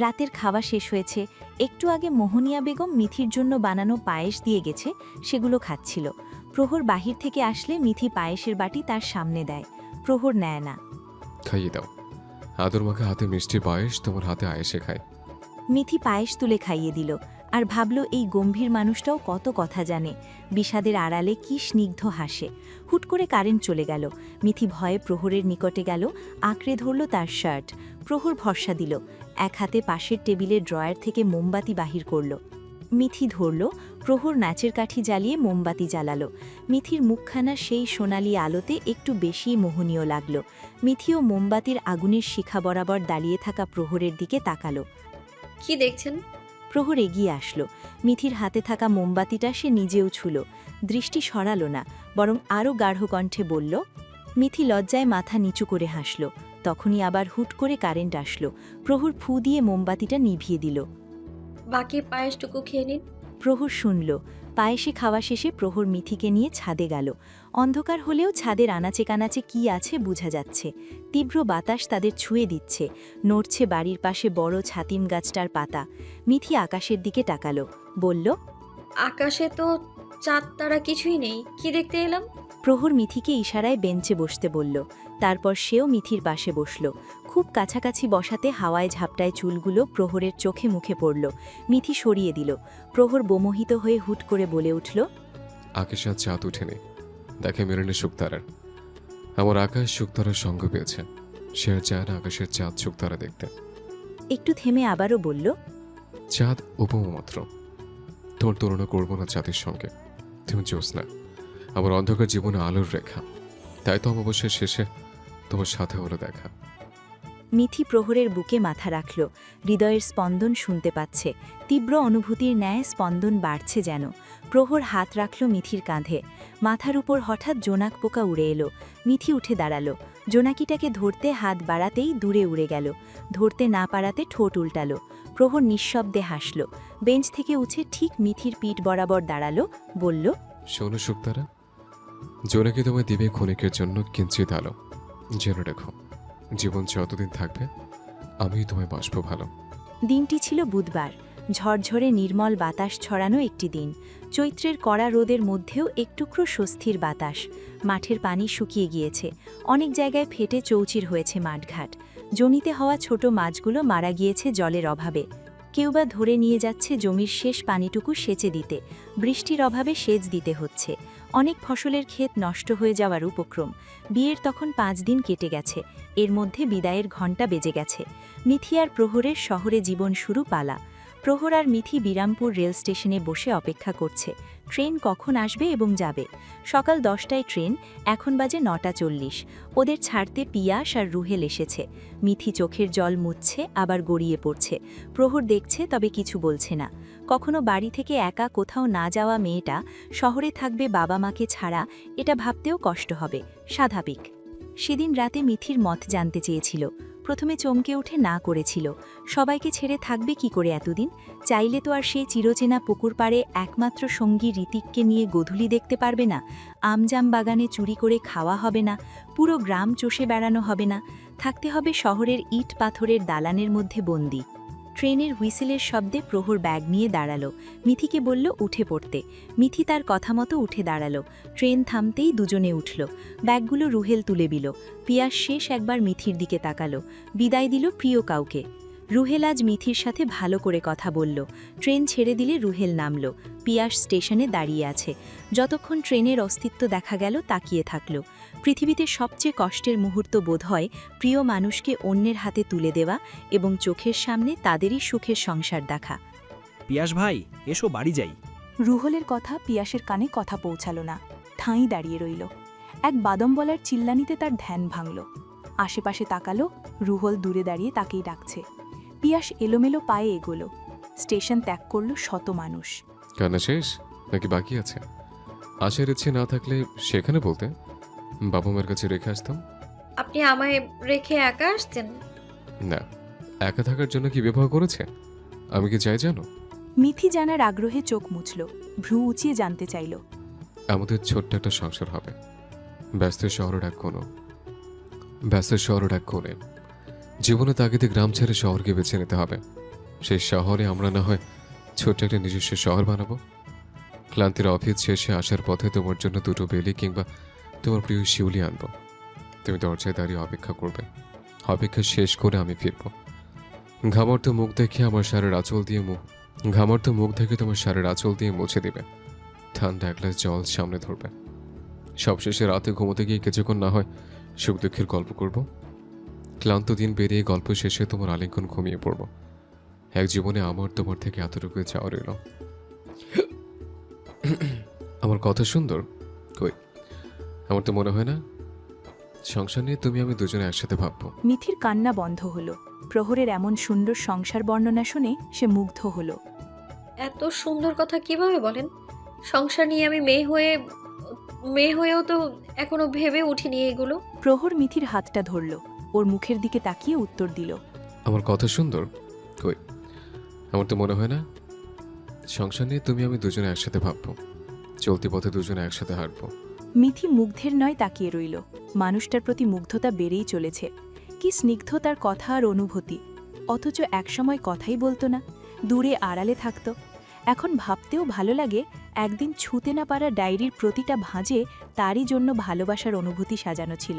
Speaker 2: রাতের খাওয়া শেষ হয়েছে। একটু আগে মোহনিয়া বেগম মিথির জন্য বানানো পায়েস দিয়ে গেছে, সেগুলো খাচ্ছিল। প্রহর বাহির থেকে আসলে মিথি পায়েসের বাটি তার সামনে দেয়। প্রহর নেয় না।
Speaker 1: খাইয়ে দাও, আদর মাখা হাতে মিষ্টি পায়েস তোমার হাতে আয়েসে খায়।
Speaker 2: মিথি পায়েস তুলে খাইয়ে দিল। আর ভাবল এই গম্ভীর মানুষটাও কত কথা জানে। বিষাদের আড়ালে কি স্নিগ্ধ হাসে। হুট করে কারেন্ট চলে গেল। মিথি ভয়ে প্রহরের নিকটে গেল, আঁকড়ে ধরল তার শার্ট। প্রহর ভরসা দিল। এক হাতে পাশের টেবিলের ড্রয়ার থেকে মোমবাতি বাহির করল। মিথি ধরল। প্রহর নাচের কাঠি জ্বালিয়ে মোমবাতি জ্বালালো। মিথির মুখখানা সেই সোনালি আলোতে একটু বেশিই মোহনীয় লাগল। মিথিও মোমবাতির আগুনের শিখা বরাবর দাঁড়িয়ে থাকা প্রহরের দিকে তাকালো।
Speaker 7: কি দেখছেন?
Speaker 2: প্রহর এগিয়ে আসলো। মিথির হাতে থাকা মোমবাতিটা সে নিজেও ছুল। দৃষ্টি সরালো না, বরং আরও গাঢ় কণ্ঠে বলল। মিথি লজ্জায় মাথা নিচু করে হাসল। তখনই আবার হুট করে কারেন্ট আসলো। প্রহর ফু দিয়ে মোমবাতিটা নিভিয়ে দিল।
Speaker 7: বাকি পায়েসটুকু খেয়ে নিন।
Speaker 2: প্রহর শুনল। পায়েসে খাওয়া শেষে প্রহর মিথিকে নিয়ে ছাদে গেল। অন্ধকার হলেও ছাদের আনাচে কানাচে কি আছে বোঝা যাচ্ছে। তীব্র বাতাস তাদের ছুঁয়ে দিচ্ছে। নড়ছে বাড়ির পাশে বড় ছাতিম গাছটার পাতা। মিথি আকাশের দিকে তাকালো, বলল,
Speaker 7: আকাশে তো চাঁদ তারা কিছুই নেই, কি দেখতে এলাম?
Speaker 2: প্রহর মিথিকে ইশারায় বেঞ্চে বসতে বলল। তারপর সেও মিথির পাশে বসল। খুব কাছাকাছি বসাতে হাওয়ায় ঝাপটায় চুলগুলো প্রহরের চোখে মুখে পড়ল। মিথি সরিয়ে দিল। প্রহর বোমোহিত হয়ে হুট করে বলে উঠল,
Speaker 1: আকাশে আর চাঁদ উঠেনি, দেখে মেরেনে শুকতারার। আমার আকাশ শুকতারার সঙ্গ পেয়েছে, সে আর চায় না আকাশের চাঁদ শুকতারা দেখতে।
Speaker 2: একটু থেমে আবারও বলল,
Speaker 1: চাঁদ উপমা মাত্র, তোর তুলনা করবো না চাঁদের সঙ্গে। তুমি জ্যোৎস্না, আমার অন্ধকার জীবনে আলোর রেখা। তাই তো অমাবস্যার শেষে তোমার সাথে হলো দেখা।
Speaker 2: মিথি প্রহরের বুকে মাথা রাখল, হৃদয়ের স্পন্দন শুনতে পাচ্ছে, তীব্র অনুভূতির ন্যায় স্পন্দন বাড়ছে যেন। প্রহর হাত রাখল মিথির কাঁধে, মাথার উপর হঠাৎ জোনাক পোকা উড়ে এলো। মিথি উঠে দাঁড়ালো, জোনাকিটাকে ধরতে হাত বাড়াতেই দূরে উড়ে গেল, ধরতে না পারাতে ঠোঁট উল্টালো। প্রহর নিঃশব্দে হাসল, বেঞ্চ থেকে উঠে ঠিক মিথির পিঠ বরাবর দাঁড়ালো, বলল,
Speaker 1: শোনো শুক্তারা, জোনাকি তোমায় দিবে ক্ষণিকের জন্য কিঞ্চিত আলো। জেনে রেখো, জীবন যতদিন থাকবে আমিই তোমায় বাসবো ভালো।
Speaker 2: দিনটি ছিল বুধবার, ঝরঝরে নির্মল বাতাস ছড়ানো একটি দিন। চৈত্রের কড়া রোদের মধ্যেও একটুকরো স্বস্তির বাতাস। মাঠের পানি শুকিয়ে গিয়েছে, অনেক জায়গায় ফেটে চৌচির হয়েছে মাঠঘাট। জমিতে হওয়া ছোট মাছগুলো মারা গিয়েছে জলের অভাবে। কেউ বা ধরে নিয়ে যাচ্ছে জমির শেষ পানিটুকু সেচে দিতে, বৃষ্টির অভাবে সেচ দিতে হচ্ছে। অনেক ফসলের ক্ষেত নষ্ট হয়ে যাওয়ার উপক্রম। বিয়ের তখন 5 দিন কেটে গেছে, এর মধ্যে বিদায়ের ঘণ্টা বেজে গেছে। মিথি আর প্রহরের শহরে জীবন শুরু পালা। প্রহর আর মিথি বিরামপুর রেল স্টেশনে বসে অপেক্ষা করছে ট্রেন কখন আসবে এবং যাবে। সকাল 10টায় ট্রেন, এখন বাজে 9:40। ওদের ছাড়তে পিয়াস আর রুহেল এসেছে। মিথি চোখের জল মুছছে, আবার গড়িয়ে পড়ছে। প্রহর দেখছে, তবে কিছু বলছে না। কখনো বাড়ি থেকে একা কোথাও না যাওয়া মেয়েটা শহরে থাকবে বাবা মাকে ছাড়া, এটা ভাবতেও কষ্ট হবে, স্বাভাবিক। সেদিন রাতে মিথির মত জানতে চেয়েছিল, প্রথমে চমকে উঠে না করেছিল। সবাইকে ছেড়ে থাকবে কি করে এতদিন? চাইলে তো আর সেই চিরচেনা পুকুর পাড়ে একমাত্র সঙ্গী ঋতিককে নিয়ে গোধূলি দেখতে পারবে না, আমজাম বাগানে চুরি করে খাওয়া হবে না, পুরো গ্রাম চষে বেড়ানো হবে না, থাকতে হবে শহরের ইট পাথরের দালানের মধ্যে বন্দি। ট্রেনের হুইসেলের শব্দে প্রহর ব্যাগ নিয়ে দাঁড়ালো, মিথিকে বলল উঠে পড়তে। মিথি তার কথা মতো উঠে দাঁড়ালো। ট্রেন থামতেই দুজনে উঠল, ব্যাগগুলো রুহেল তুলে দিল। পিয়াস শেষ একবার মিথির দিকে তাকালো, বিদায় দিল প্রিয় কাউকে। রুহেল আজ মিথির সাথে ভালো করে কথা বলল। ট্রেন ছেড়ে দিলে রুহেল নামল। পিয়াস স্টেশনে দাঁড়িয়ে আছে। যতক্ষণ ট্রেনের অস্তিত্ব দেখা গেল তাকিয়ে থাকল। পৃথিবীতে সবচেয়ে কষ্টের মুহূর্ত বোধ হয় প্রিয় মানুষকে অন্যের হাতে তুলে দেওয়া এবং চোখের সামনে তাদেরই সুখের সংসার দেখা।
Speaker 6: পিয়াস ভাই, এসো বাড়ি যাই।
Speaker 4: রুহলের কথা পিয়াসের কানে কথা পৌঁছালো না, ঠাঁই দাঁড়িয়ে রইল। এক বাদমবলার চিল্লানিতে তার ধ্যান ভাঙল। আশেপাশে তাকালো, রুহল দূরে দাঁড়িয়ে তাকেই ডাকছে। পিয়াস এলোমেলো পায়ে এগোলো। স্টেশন ত্যাগ করল শত মানুষ।
Speaker 1: কান্না শেষ নাকি বাকি আছে? আসার ইচ্ছে না থাকলে সেখানে বলতে, বাবা মার কাছে রেখে আসতাম।
Speaker 7: আপনি আমায় রেখে একা আসতেন?
Speaker 1: না, একা থাকার জন্য কি বিবাহ করেছে? আমি কি চাই জানো?
Speaker 4: মিথি জানার আগ্রহে চোখ মুছল, ভ্রু উঁচিয়ে জানতে চাইল।
Speaker 1: আমাদের ছোট্ট একটা সংসার হবে, ব্যস্ত শহরের এক কোণে। জীবনে তাগিদে গ্রাম ছেড়ে শহরকে বেছে নিতে হবে। সেই শহরে আমরা না হয় ছোট্ট একটা নিজস্ব শহর বানাবো। ক্লান্তির অফিস শেষে আসার পথে তোমার জন্য 2টো বেলি কিংবা তোমার প্রিয় শিউলি আনবো। তুমি দরজায় দাঁড়িয়ে অপেক্ষা করবে। অপেক্ষা শেষ করে আমি ফিরবো। ঘামর্ত মুখ দেখে তোমার শাড়ির আঁচল দিয়ে মুছে দেবে। ঠান্ডা এক গ্লাস জল সামনে ধরবে। সবশেষে রাতে ঘুমোতে গিয়ে কিছুক্ষণ না হয় সুখ দুঃখের গল্প করব। ক্লান্ত দিন পেরিয়ে গল্প শেষে তোমার আলিঙ্গন ঘুমিয়ে পড়ব। এক জীবনে আমার তোমার থেকে এতটুকু চাওয়া রইল। আমার কথা সুন্দর? কই, আমার তো মনে হয় না। সংসার নিয়ে তুমি আমি দুজনে একসাথে ভাববো।
Speaker 4: মিথির কান্না বন্ধ হলো। প্রহরের এমন সুন্দর সংসার বর্ণনা শুনে সে মুগ্ধ হলো।
Speaker 7: এত সুন্দর কথা কিভাবে বলেন? সংসার নিয়ে আমি মেয়ে হয়েও তো এখনো ভেবে উঠিনি এগুলো।
Speaker 4: প্রহর মিথির হাতটা ধরল, ওর মুখের দিকে তাকিয়ে উত্তর দিল,
Speaker 1: আমার কথা সুন্দর? কই, আমার তো মনে হয় না। সংসার নিয়ে তুমি আমি দুজনে একসাথে ভাববো। চলতি পথে দুজনে একসাথে হাঁটবো।
Speaker 4: মিথি মুগ্ধের নয় তাকিয়ে রইল। মানুষটার প্রতি মুগ্ধতা বেড়েই চলেছে। কি স্নিগ্ধ তার কথা আর অনুভূতি। অথচ একসময় কথাই বলতো না, দূরে আড়ালে থাকত। এখন ভাবতেও ভালো লাগে, একদিন ছুঁতে না পারা ডায়েরির প্রতিটা ভাঁজে তারই জন্য ভালোবাসার অনুভূতি সাজানো ছিল।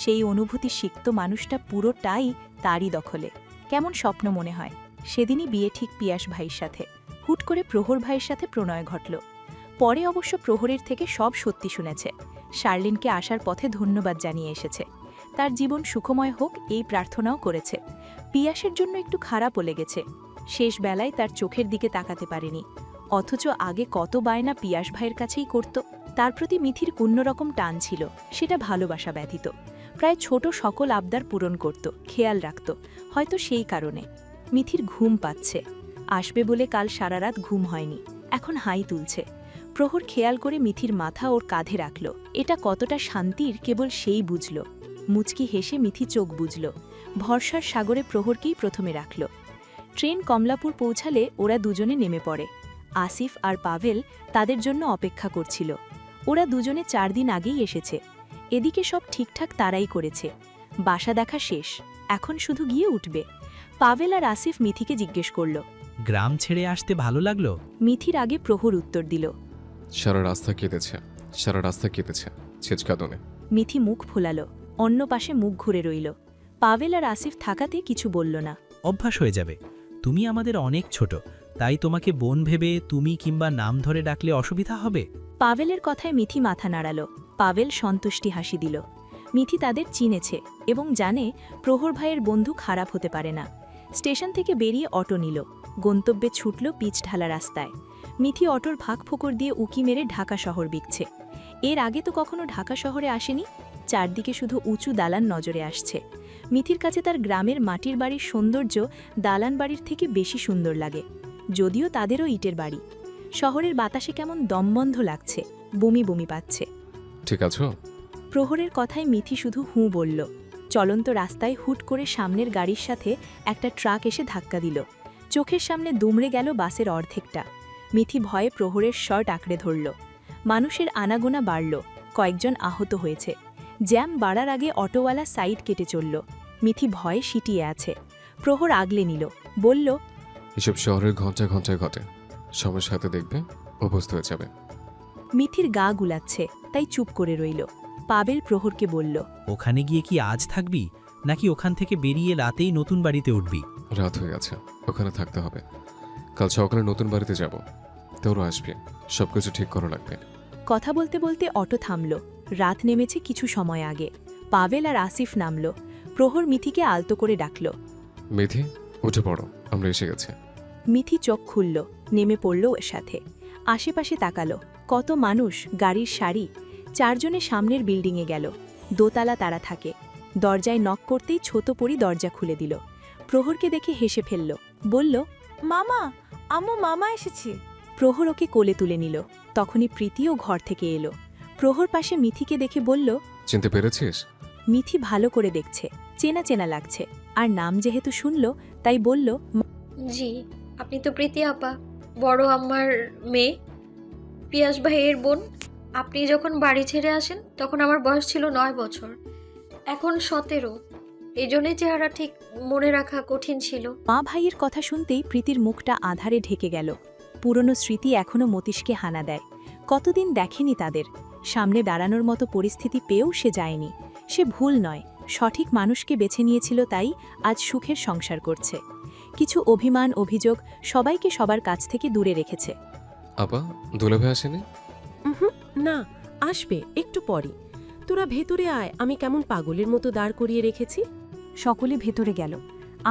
Speaker 4: সেই অনুভূতি সিক্ত মানুষটা পুরোটাই তারই দখলে। কেমন স্বপ্ন মনে হয়। সেদিনই বিয়ে ঠিক পিয়াস ভাইয়ের সাথে। হুট করে প্রহর ভাইয়ের সাথে প্রণয় ঘটল। পরে অবশ্য প্রহরের থেকে সব সত্যি শুনেছে। শার্লিনকে আসার পথে ধন্যবাদ জানিয়ে এসেছে। তার জীবন সুখময় হোক এই প্রার্থনাও করেছে। পিয়াসের জন্য একটু খারাপও লেগেছে। শেষ বেলায় তার চোখের দিকে তাকাতে পারেনি। অথচ আগে কত বায়না পিয়াস ভাইয়ের কাছেই করত। তার প্রতি মিথির অন্যরকম টান ছিল, সেটা ভালোবাসা ব্যতীত।
Speaker 2: প্রায় ছোট সকল আবদার পূরণ করত, খেয়াল রাখত, হয়তো সেই কারণে। মিথির ঘুম পাচ্ছে, আসবে বলে কাল সারা রাত ঘুম হয়নি, এখন হাই তুলছে। প্রহর খেয়াল করে মিথির মাথা ওর কাঁধে রাখল। এটা কতটা শান্তির কেবল সেই বুঝল। মুচকি হেসে মিথি চোখ বুঝল। ভরসার সাগরে প্রহরকেই প্রথমে রাখল। ট্রেন কমলাপুর পৌঁছালে ওরা দুজনে নেমে পড়ে। আসিফ আর পাভেল তাদের জন্য অপেক্ষা করছিল। ওরা দুজনে 4 দিন আগেই এসেছে। এদিকে সব ঠিকঠাক তারাই করেছে। বাসা দেখা শেষ, এখন শুধু গিয়ে উঠবে। পাভেল আর আসিফ মিথিকে জিজ্ঞেস করল।
Speaker 6: গ্রাম ছেড়ে আসতে ভালো লাগলো?
Speaker 2: মিথির আগে প্রহর উত্তর দিল।
Speaker 1: সারা রাস্তা কেটেছে ছেচকাদনে।
Speaker 2: মিথি মুখ ফোলালো, অন্য পাশে মুখ ঘুরে রইল। পাভেল আর আসিফ থাকাতে কিছু বলল না।
Speaker 6: অভ্যাস হয়ে যাবে। তুমি আমাদের অনেক ছোট, তাই তোমাকে বোন ভেবে তুমি কিংবা নাম ধরে ডাকলে অসুবিধা হবে?
Speaker 2: পাভেলের কথায় মিথি মাথা নাড়াল। পাভেল সন্তুষ্টি হাসি দিল। মিথি তাদের চিনেছে এবং জানে প্রহর ভাইয়ের বন্ধু খারাপ হতে পারে না। স্টেশন থেকে বেরিয়ে অটো নিল। গন্তব্যে ছুটল পিচ ঢালা রাস্তায়। মিথি অটোর ভাগ ফোকর দিয়ে উকি মেরে ঢাকা শহর বিকছে। এর আগে তো কখনো ঢাকা শহরে আসেনি। চারদিকে শুধু উঁচু দালান নজরে আসছে। মিথির কাছে তার গ্রামের মাটির বাড়ির সৌন্দর্য দালান বাড়ির থেকে বেশি সুন্দর লাগে, যদিও তাদেরও ইটের বাড়ি। শহরের বাতাসে কেমন দমবন্ধ লাগছে, বমি বমি পাচ্ছে।
Speaker 1: ঠিক আছো?
Speaker 2: প্রহরের কথায় মিথি শুধু হুঁ বলল। চলন্ত রাস্তায় হুট করে সামনের গাড়ির সাথে একটা ট্রাক এসে ধাক্কা দিল। চোখের সামনে দুমড়ে গেল বাসের অর্ধেকটা। মিথি ভয়ে প্রহরের শর্ট আঁকড়ে ধরল। মানুষের আনাগোনা বাড়ল, কয়েকজন আহত হয়েছে। জ্যাম বাড়ার আগে অটোওয়ালা সাইড কেটে চলল। মিথি ভয়ে সিটিয়ে আছে। প্রহর আগলে নিল, বলল,
Speaker 1: এসব শহরের ঘন্টায় ঘটে, সময়ের সাথে দেখবে অভ্যস্ত হয়ে যাবে।
Speaker 2: মিথির গা গুলাচ্ছে, তাই চুপ করে রইল। পাভেল প্রহরকে বলল,
Speaker 6: ওখানে গিয়ে কি আজ থাকবি, নাকি ওখান থেকে বেরিয়ে রাতেই নতুন বাড়িতে উঠবি?
Speaker 1: রাত হয়ে গেছে, ওখানে থাকতে হবে। কাল সকালে নতুন বাড়িতে যাব, তোরও আসবে, সবকিছু ঠিক করা লাগবে।
Speaker 2: কথা বলতে বলতে অটো থামল। রাত নেমেছে কিছু সময় আগে। পাভেল আর আসিফ নামল। প্রহর মিথিকে আলতো করে ডাকল।
Speaker 1: মেথি, উঠে পড়ো, আমরা এসে গেছে।
Speaker 2: মিথি চোখ খুলল, নেমে পড়ল ওর সাথে। আশেপাশে তাকালো, কত মানুষ, গাড়ির সারি। 4 জনে সামনের বিল্ডিংয়ে গেল। দোতলা তারা থাকে। দরজায় নক করতেই ছোট পরি দরজা খুলে দিল। প্রহরকে দেখে হেসে ফেলল, বলল,
Speaker 9: মামা, আম্মু মামা এসেছে।
Speaker 2: প্রহর ওকে কোলে তুলে নিল। তখনই প্রীতিও ঘর থেকে এলো। প্রহর পাশে মিথিকে দেখে বলল,
Speaker 1: চিনতে পেরেছিস?
Speaker 2: মিথি ভালো করে দেখছে, চেনা চেনা লাগছে। আর নাম যেহেতু শুনল, তাই বলল,
Speaker 7: জি, আপনি তো প্রীতি আপা, বড় আমার মেয়ে, পিয়াস ভাইয়ের বোন। আপনি যখন বাড়ি ছেড়ে আসেন তখন আমার বয়স ছিল 9 বছর, এখন 17। এই জন্যই চেহারা ঠিক মনে রাখা কঠিন ছিল।
Speaker 2: মা ভাইয়ের কথা শুনতেই প্রীতির মুখটা আধারে ঢেকে গেল। পুরনো স্মৃতি এখনো মতিষ্কে হানা দেয়। কতদিন দেখেনি তাদের। সামনে দাঁড়ানোর মতো পরিস্থিতি পেয়েও সে যায়নি। সে ভুল নয়, সঠিক মানুষকে বেছে নিয়েছিল, তাই আজ সুখের সংসার করছে। কিছু অভিমান, অভিযোগ সবাইকে সবার কাছ থেকে দূরে রেখেছে।
Speaker 1: আপা, দুলাভাই আসেনি?
Speaker 8: না, আসবে একটু পরে। তোরা ভেতরে আয়, আমি কেমন পাগলের মতো দাঁড় করিয়ে রেখেছি।
Speaker 2: সকলে ভেতরে গেল।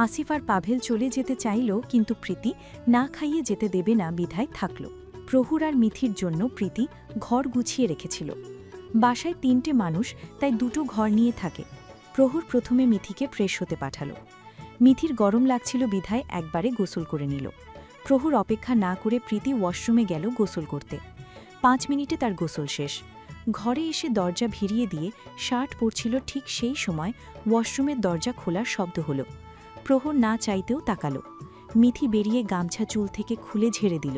Speaker 2: আসিফ আর পাভেল চলে যেতে চাইল, কিন্তু প্রীতি না খাইয়ে যেতে দেবে না বিধায় থাকল। প্রহুর আর মিথির জন্য প্রীতি ঘর গুছিয়ে রেখেছিল। বাসায় 3টে মানুষ, তাই 2টো ঘর নিয়ে থাকে। প্রহুর প্রথমে মিথিকে ফ্রেশ হতে পাঠালো। মিথির গরম লাগছিল বিধায় একবারে গোসল করে নিল। প্রহুর অপেক্ষা না করে প্রীতি ওয়াশরুমে গেল গোসল করতে। 5 মিনিটে তার গোসল শেষ। ঘরে এসে দরজা ভিড়িয়ে দিয়ে শার্ট পরছিল, ঠিক সেই সময় ওয়াশরুমের দরজা খোলার শব্দ হলো। প্রহর না চাইতেও তাকালো। মিথি বেরিয়ে গামছা চুল থেকে খুলে ঝেড়ে দিল।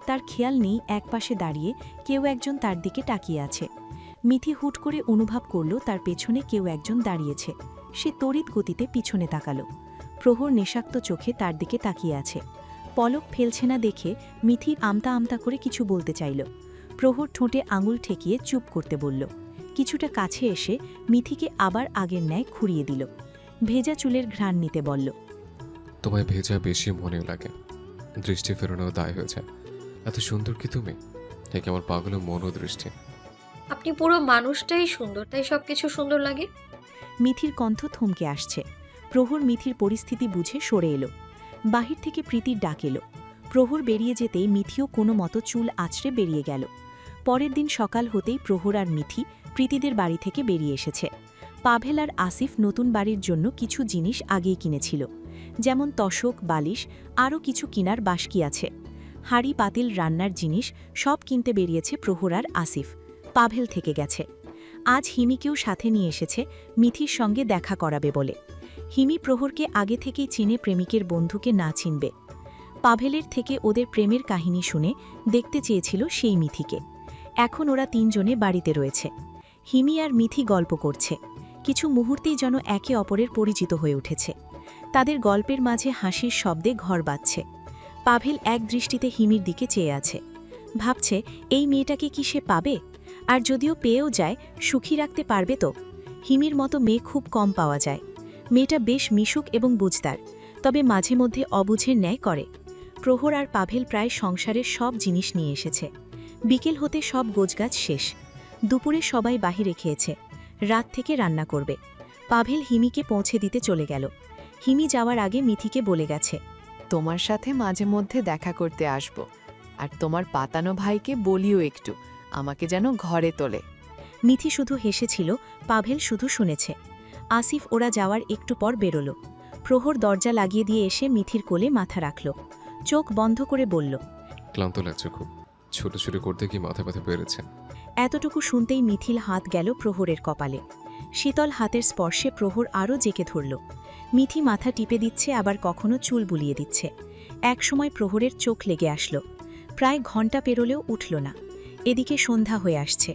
Speaker 2: তার খেয়াল নেই একপাশে দাঁড়িয়ে কেউ একজন তার দিকে তাকিয়ে আছে। মিথি হুট করে অনুভব করল তার পেছনে কেউ একজন দাঁড়িয়েছে। সে তড়িৎ গতিতে পিছনে তাকালো। প্রহর নেশাক্ত চোখে তার দিকে তাকিয়ে আছে। পলক ফেলছে না দেখে মিথি আমতা আমতা করে কিছু বলতে চাইল। প্রহর ঠোঁটে আঙুল ঠেকিয়ে চুপ করতে বলল। কিছুটা কাছে এসে মিথিকে আবার আগের ন্যায় খুঁড়িয়ে দিল। ভেজা চুলের ঘ্রাণ নিতে বলল।
Speaker 1: তোমায় ভেজা বেশি মনেও লাগে, দৃষ্টি ফেরানোর দায় হয়েছে। এত সুন্দর কি তুমি? একে আমার পাগল মন ও দৃষ্টি।
Speaker 7: আপনি পুরো মানুষটাই সুন্দর, তাই সবকিছু সুন্দর লাগে।
Speaker 2: মিথির কণ্ঠ থমকে আসছে। প্রহর মিথির পরিস্থিতি বুঝে সরে এলো। বাহির থেকে প্রীতির ডাক এলো। প্রহর বেরিয়ে যেতেই মিথিও কোনো মতো চুল আঁচড়ে বেরিয়ে গেল। পরের দিন সকাল হতেই প্রহর আর মিথি প্রীতিদের বাড়ি থেকে বেরিয়ে এসেছে। পাভেল আর আসিফ নতুন বাড়ির জন্য কিছু জিনিস আগেই কিনেছিল, যেমন তশক, বালিশ, আরও কিছু কিনার বাসকি আছে। হাঁড়ি পাতিল, রান্নার জিনিস সব কিনতে বেরিয়েছে প্রহর আর আসিফ। পাভেল থেকে গেছে। আজ হিমিকেও সাথে নিয়ে এসেছে মিথির সঙ্গে দেখা করাবে বলে। হিমি প্রহরকে আগে থেকেই চিনে প্রেমিকের বন্ধুকে না চিনবে। পাভেলের থেকে ওদের প্রেমের কাহিনী শুনে দেখতে চেয়েছিল সেই মিথিকে। এখন ওরা তিনজনে বাড়িতে রয়েছে। হিমি আর মিথি গল্প করছে। কিছু মুহূর্তেই যেন একে অপরের পরিচিত হয়ে উঠেছে। তাদের গল্পের মাঝে হাসির শব্দে ঘর বাজছে। পাভেল এক দৃষ্টিতে হিমির দিকে চেয়ে আছে। ভাবছে এই মেয়েটাকে কি সে পাবে? আর যদিও পেয়েও যায়, সুখী রাখতে পারবে তো? হিমির মতো মেয়ে খুব কম পাওয়া যায়। মেয়েটা বেশ মিশুক এবং বুঝদার, তবে মাঝে মধ্যে অবুঝের ন্যায় করে। প্রহর আর পাভেল প্রায় সংসারের সব জিনিস নিয়ে এসেছে। বিকেল হতে সব গোছগাছ শেষ। দুপুরে সবাই বাহিরে খেয়েছে। রাত থেকে রান্না করবে। পাভেল হিমিকে পৌঁছে দিতে চলে গেল। হিমি যাওয়ার আগে মিথিকে বলে গেছে,
Speaker 11: তোমার সাথে মাঝে মধ্যে দেখা করতে আসব, আর তোমার পাতানো ভাইকে বলিও একটু, আমাকে যেন ঘরে তোলে।
Speaker 2: মিথি শুধু হেসেছিল, পাভেল শুধু শুনেছে। আসিফ ওরা যাওয়ার একটু পর বেরোল। প্রহর দরজা লাগিয়ে দিয়ে এসে মিথির কোলে মাথা রাখল। চোখ বন্ধ করে বলল,
Speaker 1: ক্লান্ত লাগছে খুব, ছোটাছুটি করতে কি মাথা ব্যথা বেড়েছে।
Speaker 2: এতটুকু শুনতেই মিথিল হাত গেল প্রহরের কপালে। শীতল হাতের স্পর্শে প্রহর আরও জেকে ধরল। মিথি মাথা টিপে দিচ্ছে, আবার কখনো চুল বুলিয়ে দিচ্ছে। একসময় প্রহরের চোখ লেগে আসলো। প্রায় ঘণ্টা পেরোলেও উঠল না। এদিকে সন্ধ্যা হয়ে আসছে।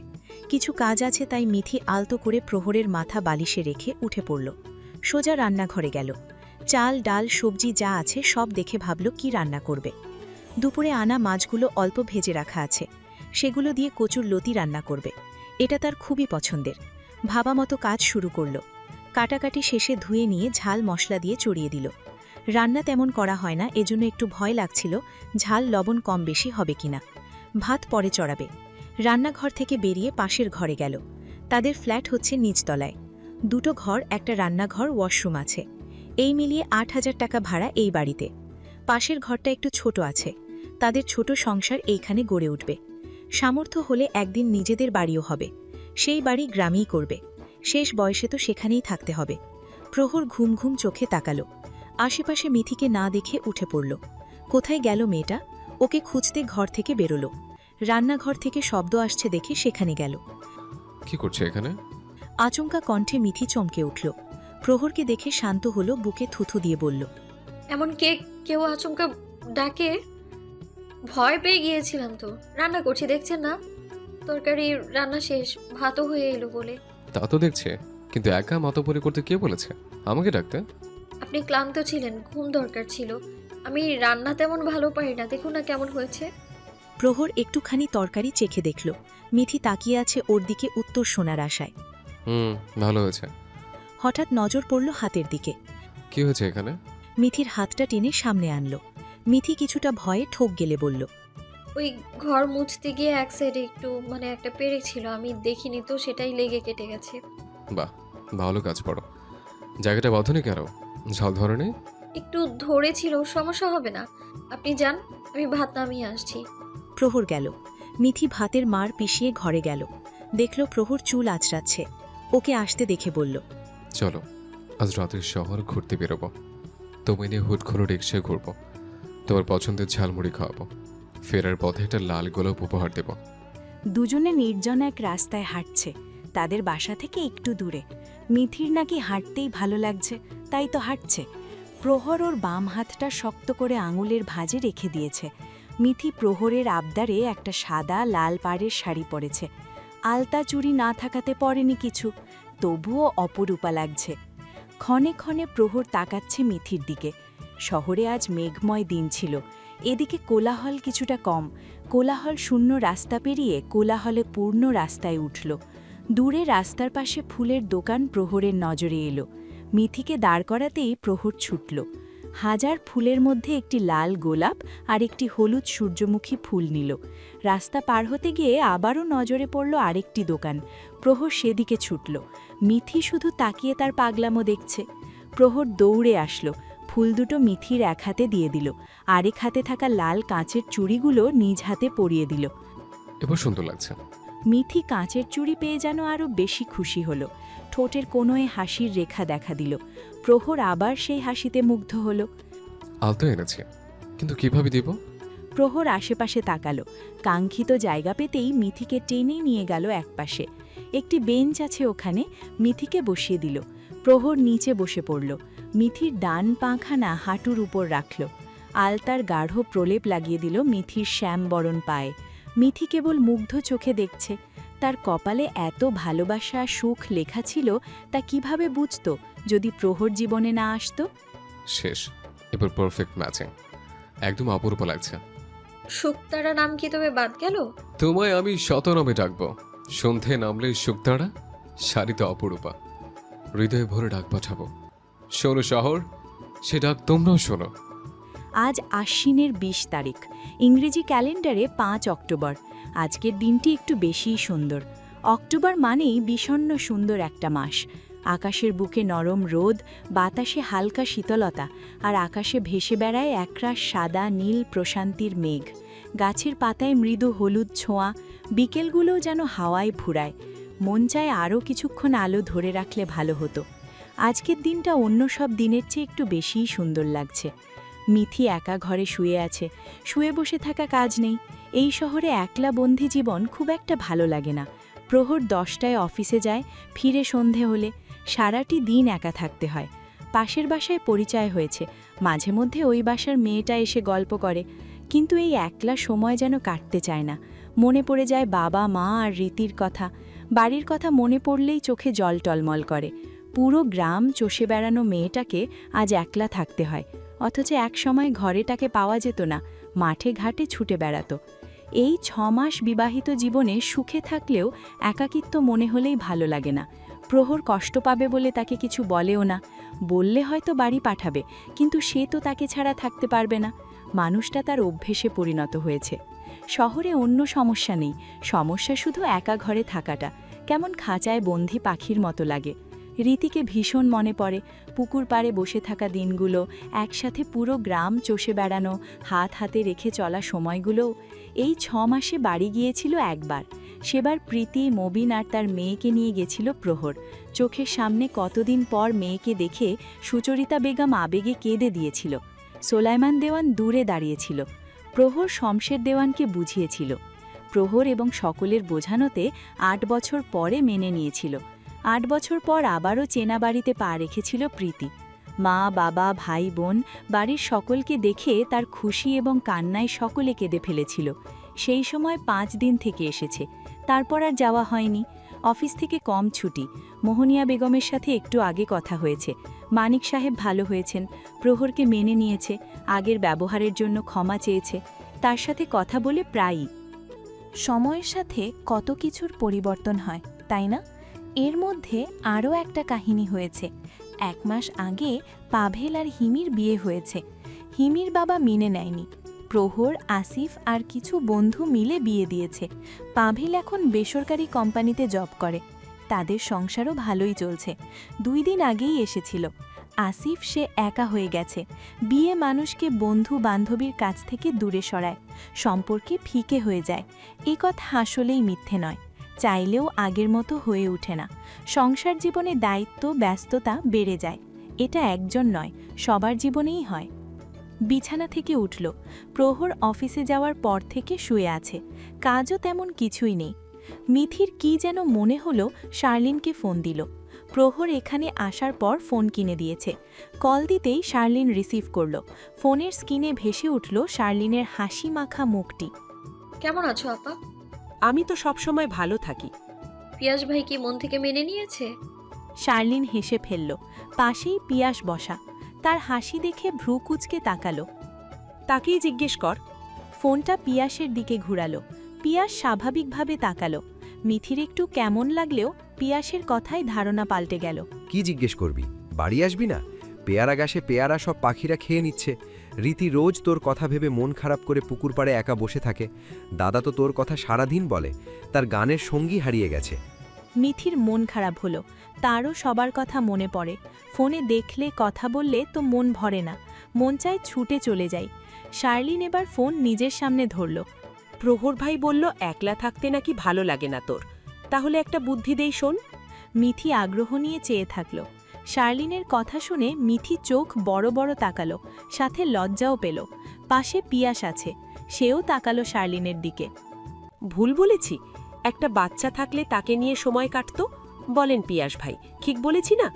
Speaker 2: কিছু কাজ আছে, তাই মিথি আলতো করে প্রহরের মাথা বালিশে রেখে উঠে পড়ল। সোজা রান্নাঘরে গেল। চাল, ডাল, সবজি যা আছে সব দেখে ভাবল কি রান্না করবে। দুপুরে আনা মাছগুলো অল্প ভেজে রাখা আছে, সেগুলো দিয়ে কচুর লতি রান্না করবে। এটা তার খুবই পছন্দের। ভাবা মতো কাজ শুরু করল। কাটাকাটি শেষে ধুয়ে নিয়ে ঝাল মশলা দিয়ে চড়িয়ে দিল। রান্না তেমন করা হয় না, এজন্য একটু ভয় লাগছিল ঝাল লবণ কম বেশি হবে কিনা। ভাত পরে চড়াবে। রান্নাঘর থেকে বেরিয়ে পাশের ঘরে গেল। তাদের ফ্ল্যাট হচ্ছে নিচতলায়। দুটো ঘর, একটা রান্নাঘর, ওয়াশরুম আছে। এই মিলিয়ে ৮,০০০ টাকা ভাড়া এই বাড়িতে। পাশের ঘরটা একটু ছোট আছে। তাদের ছোট সংসার এইখানে গড়ে উঠবে। সামর্থ্য হলে একদিন নিজেদের বাড়িও হবে। সেই বাড়ি গ্রামেই করবে। শেষ বয়সে তো সেখানেই থাকতে হবে। প্রহর ঘুম ঘুম চোখে তাকাল। আশেপাশে মিথিকে না দেখে উঠে পড়ল। কোথায় গেল মেয়েটা? ওকে খুঁজতে ঘর থেকে বেরোল। রান্নাঘর থেকে শব্দ আসছে দেখে সেখানে গেল।
Speaker 1: কি করছে এখানে?
Speaker 2: আচমকা কণ্ঠে মিথি চমকে উঠল। প্রহরকে দেখে শান্ত হলো, বুকে থুথু দিয়ে বলল,
Speaker 7: এমন কেউ আচমকা ডাকে? ভয় পেয়ে গিয়েছিলাম তো। রান্না করছি, দেখছেন না? তরকারি রান্না শেষ, ভাতও হয়ে এলো বলে।
Speaker 1: তা তো দেখছে, কিন্তু একা মাতব্বরি করতে কে বলেছে আমাকে ডাকতে?
Speaker 7: আপনি ক্লান্ত ছিলেন, ঘুম দরকার ছিল। আমি রান্না তেমন ভালো পারি না, দেখুন না কেমন হয়েছে।
Speaker 2: প্রহর একটুখানি তরকারি চেখে দেখল। মিথি তাকিয়ে আছে ওর দিকে উত্তর শোনার আশায়।
Speaker 1: ভালো হয়েছে।
Speaker 2: হঠাৎ নজর পড়ল হাতের দিকে।
Speaker 1: কি হয়েছে এখানে?
Speaker 2: মিথির হাতটা টেনে সামনে আনল। মিথি কিছুটা ভয়ে ঠোক গেলে বলল,
Speaker 7: ওই ঘর মুছতে গিয়ে এক সাইডে একটু একটা পেরেক ছিল, আমি দেখিনি তো, সেটাই লেগে কেটে গেছে।
Speaker 1: বাহ, ভালো কাজ পড়ো। জায়গাটা বাঁধনি কেন? ঝাল ধরে নেই?
Speaker 7: একটু ধরেছিল, সমস্যা হবে না। আপনি যান, আমি ভাত নামিয়ে আসছি।
Speaker 2: প্রহর গেল। মিথি ভাতের মার পিষিয়ে ঘরে গেল। দেখল প্রহর চুল আঁচড়াচ্ছে। ওকে আসতে দেখে বলল,
Speaker 1: চলো আজ রাতের শহর ঘুরতে বেরোবো। তোমায় নিয়ে হুট খোলো রিক্সায় ঘুরবো। তোমার পছন্দের ঝালমুড়ি খাওয়াবো। ফেরার পথে একটা লাল গোলাপ উপহার দেব।
Speaker 4: দুজনে নির্জন এক রাস্তায় হাঁটছে, তাদের বাসা থেকে একটু দূরে। মিথির নাকি হাঁটতেই ভালো লাগছে, তাই তো হাঁটছে। প্রহর ওর বাম হাতটা শক্ত করে আঙুলের ভাঁজে রেখে দিয়েছে। মিথি প্রহরের আবদারে একটা সাদা লাল পাড়ের শাড়ি পরেছে। আলতা চুড়ি না থাকাতে পরেনি কিছু, তবুও অপরূপা লাগছে। ক্ষণে ক্ষণে প্রহর তাকাচ্ছে মিথির দিকে। শহরে আজ মেঘময় দিন ছিল। এদিকে কোলাহল কিছুটা কম। কোলাহল শূন্য রাস্তা পেরিয়ে কোলাহলে পূর্ণ রাস্তায় উঠল। দূরে রাস্তার পাশে ফুলের দোকান প্রহরের নজরে এলো। মিথিকে দাঁড় করাতেই প্রহর ছুটল। হাজার ফুলের মধ্যে একটি লাল গোলাপ আর একটি হলুদ সূর্যমুখী ফুল নিল। রাস্তা পার হতে গিয়ে আবারও নজরে পড়ল আরেকটি দোকান। প্রহর সেদিকে ছুটল। মিথি শুধু তাকিয়ে তার পাগলামো দেখছে। প্রহর দৌড়ে আসলো। ফুল দুটো মিথির এক হাতে দিয়ে দিল। আরেক হাতে থাকা লাল কাঁচের চুড়িগুলো নিজ হাতে পরিয়ে দিল।
Speaker 1: এবার সুন্দর লাগছে।
Speaker 2: মিথি কাঁচের চুড়ি পেয়ে যেন আরও বেশি খুশি হল। ঠোঁটের কোনোয় হাসির রেখা দেখা দিল। প্রহর আবার সেই হাসিতে মুগ্ধ হল।
Speaker 1: আলতো এনেছি, কিন্তু কিভাবে দিব?
Speaker 2: প্রহর আশেপাশে তাকালো। কাঙ্ক্ষিত জায়গা পেতেই মিথিকে টেনে নিয়ে গেল একপাশে। একটি বেঞ্চ আছে ওখানে, মিথিকে বসিয়ে দিল। প্রহর নিচে বসে পড়ল। মিথির ডান পাখানা হাঁটুর উপর রাখল। আলতার গাঢ় প্রলেপ লাগিয়ে দিল মিথির শ্যামবরণ পায়ে। মিথি কেবল মুগ্ধ চোখে দেখছে। তার কপালে এত ভালোবাসা সুখ লেখা ছিল, তা কিভাবে বুঝত যদি প্রহর জীবনে না আসতো?
Speaker 1: শেষ, এবার পারফেক্ট ম্যাচিং, একদম অপরূপ লাগছে।
Speaker 7: শুকতারা নাম কি তবে বাদ গেল?
Speaker 1: তোমায় আমি শতনামে ডাকবো। সন্ধে নামলে শুকতারা, শাড়িতে অপরূপা, হৃদয়ে ভরে ডাক পাঠাবো। শোনো শহর, সে ডাক তোমরাও শোনো।
Speaker 2: আজ আশ্বিনের ২০ তারিখ, ইংরেজি ক্যালেন্ডারে ৫ অক্টোবর। আজকের দিনটি একটু বেশিই সুন্দর। অক্টোবর মানেই বিষণ্ণ সুন্দর একটা মাস। আকাশের বুকে নরম রোদ, বাতাসে হালকা শীতলতা, আর আকাশে ভেসে বেড়ায় একরাশ সাদা নীল প্রশান্তির মেঘ। গাছের পাতায় মৃদু হলুদ ছোঁয়া, বিকেলগুলোও যেন হাওয়ায় ফুরায়। মন চায় আরও কিছুক্ষণ আলো ধরে রাখলে ভালো হতো। আজকের দিনটা অন্য সব দিনের চেয়ে একটু বেশিই সুন্দর লাগছে। মিথি একা ঘরে শুয়ে আছে। শুয়ে বসে থাকা কাজ নেই। এই শহরে একলা বন্দি জীবন খুব একটা ভালো লাগে না। প্রহর 10টায় অফিসে যায়, ফিরে সন্ধে হলে। সারাটি দিন একা থাকতে হয়। পাশের বাসায় পরিচয় হয়েছে, মাঝে মধ্যে ওই বাসার মেয়েটা এসে গল্প করে। কিন্তু এই একলা সময় যেন কাটতে চায় না। মনে পড়ে যায় বাবা মা আর রীতির কথা। বাড়ির কথা মনে পড়লেই চোখে জল টলমল করে। পুরো গ্রাম চষে বেড়ানো মেয়েটাকে আজ একলা থাকতে হয়, অথচ এক সময় ঘরে তাকে পাওয়া যেত না, মাঠে ঘাটে ছুটে বেড়াতো। এই 6 মাস বিবাহিত জীবনে সুখে থাকলেও একাকিত্ব মনে হলেই ভালো লাগে না। প্রহর কষ্ট পাবে বলে তাকে কিছু বলেও না। বললে হয়তো বাড়ি পাঠাবে, কিন্তু সে তো তাকে ছাড়া থাকতে পারবে না। মানুষটা তার অভ্যেসে পরিণত হয়েছে। শহরে অন্য সমস্যা নেই, সমস্যা শুধু একা ঘরে থাকাটা। কেমন খাঁচায় বন্দি পাখির মতো লাগে। রীতিকে ভীষণ মনে পড়ে। পুকুর পাড়ে বসে থাকা দিনগুলো, একসাথে পুরো গ্রাম চষে বেড়ানো, হাত হাতে রেখে চলা সময়গুলো। এই 6 মাসে বাড়ি গিয়েছিল একবার। সেবার প্রীতি, মবিন আর তার মেয়েকে নিয়ে গেছিল প্রহর। চোখের সামনে কতদিন পর মেয়েকে দেখে সুচরিতা বেগম আবেগে কেঁদে দিয়েছিল। সোলাইমান দেওয়ান দূরে দাঁড়িয়েছিল। প্রহর শমশের দেওয়ানকে বুঝিয়েছিল। প্রহর এবং সকলের বোঝানোতে 8 বছর পরে মেনে নিয়েছিল। 8 বছর পর আবারও চেনা বাড়িতে পা রেখেছিল প্রীতি। মা, বাবা, ভাই, বোন, বাড়ির সকলকে দেখে তার খুশি এবং কান্নায় সকলে কেঁদে ফেলেছিল। সেই সময় 5 দিন থেকে এসেছে, তারপর আর যাওয়া হয়নি। অফিস থেকে কম ছুটি। মোহনিয়া বেগমের সাথে একটু আগে কথা হয়েছে। মানিক সাহেব ভালো হয়েছেন, প্রহরকে মেনে নিয়েছে, আগের ব্যবহারের জন্য ক্ষমা চেয়েছে। তার সাথে কথা বলে প্রায়ই।
Speaker 4: সময়ের সাথে কত কিছুর পরিবর্তন হয়, তাই না? এর মধ্যে আরও একটা কাহিনী হয়েছে। 1 মাস আগে পাভেল আর হিমির বিয়ে হয়েছে। হিমির বাবা মেনে নেয়নি। প্রহর, আসিফ আর কিছু বন্ধু মিলে বিয়ে দিয়েছে। পাভেল এখন বেসরকারি কোম্পানিতে জব করে। তাদের সংসারও ভালোই চলছে। 2 দিন আগেই এসেছিল। আসিফ সে একা হয়ে গেছে। বিয়ে মানুষকে বন্ধু বান্ধবীর কাছ থেকে দূরে সরায়, সম্পর্কে ফিকে হয়ে যায়। এ কথা আসলেই মিথ্যে নয়। চাইলেও আগের মতো হয়ে ওঠে না। সংসার জীবনে দায়িত্ব, ব্যস্ততা বেড়ে যায়। এটা একজন নয়, সবার জীবনেই হয়। বিছানা থেকে উঠল। প্রহর অফিসে যাওয়ার পর থেকে শুয়ে আছে। কাজও তেমন কিছুই নেই। মিথির কি যেন মনে হলো, শার্লিনকে ফোন দিল। প্রহর এখানে আসার পর ফোন কিনে দিয়েছে। কল দিতেই শার্লিন রিসিভ করল। ফোনের স্ক্রিনে ভেসে উঠল শার্লিনের হাসি মাখা মুখটি।
Speaker 7: কেমন আছো আপা?
Speaker 8: আমি তো সবসময় ভালো থাকি।
Speaker 7: পিয়াস ভাই কি মন থেকে মেনে নিয়েছে?
Speaker 2: শার্লিন হেসে ফেলল। পাশেই পিয়াস বসা। তার হাসি দেখে ভ্রু কুঁচকে তাকালো।
Speaker 8: তাকেই জিজ্ঞেস কর।
Speaker 2: ফোনটা পিয়াসের দিকে ঘুরালো। পিয়াস স্বাভাবিকভাবে তাকালো। মিথির একটু কেমন লাগলেও পিয়াসের কথায় ধারণা পাল্টে গেল।
Speaker 3: কি জিজ্ঞেস করবি? বাড়ি আসবি না? পেয়ারা গাছে পেয়ারা সব পাখিরা খেয়ে নিচ্ছে। রীতি রোজ তোর কথা ভেবে মন খারাপ করে পুকুর পাড়ে একা বসে থাকে। দাদা তো তোর কথা সারাদিন বলে, তার গানের সঙ্গী হারিয়ে গেছে।
Speaker 2: মিথির মন খারাপ হলো। তারও সবার কথা মনে পড়ে। ফোনে দেখলে, কথা বললে তো মন ভরে না। মন চায় ছুটে চলে যাই। শার্লিন এবার ফোন নিজের সামনে ধরল।
Speaker 8: প্রহর ভাই বলল একলা থাকতে নাকি ভালো লাগে না তোর। তাহলে একটা বুদ্ধি দেই শোন।
Speaker 2: মিথি আগ্রহ নিয়ে চেয়ে থাকল। শার্লিনের কথা শুনে মিথি চোখ বড় বড় তাকালো, সাথে লজ্জাও পেল। পাশে পিয়াস আছে, সেও তাকালো শার্লিনের দিকে।
Speaker 8: ভুল বলেছি? একটা বাচ্চা থাকলে তাকে নিয়ে সময় কাটতো। বলেন পিয়াস ভাই, ঠিক বলেছি না?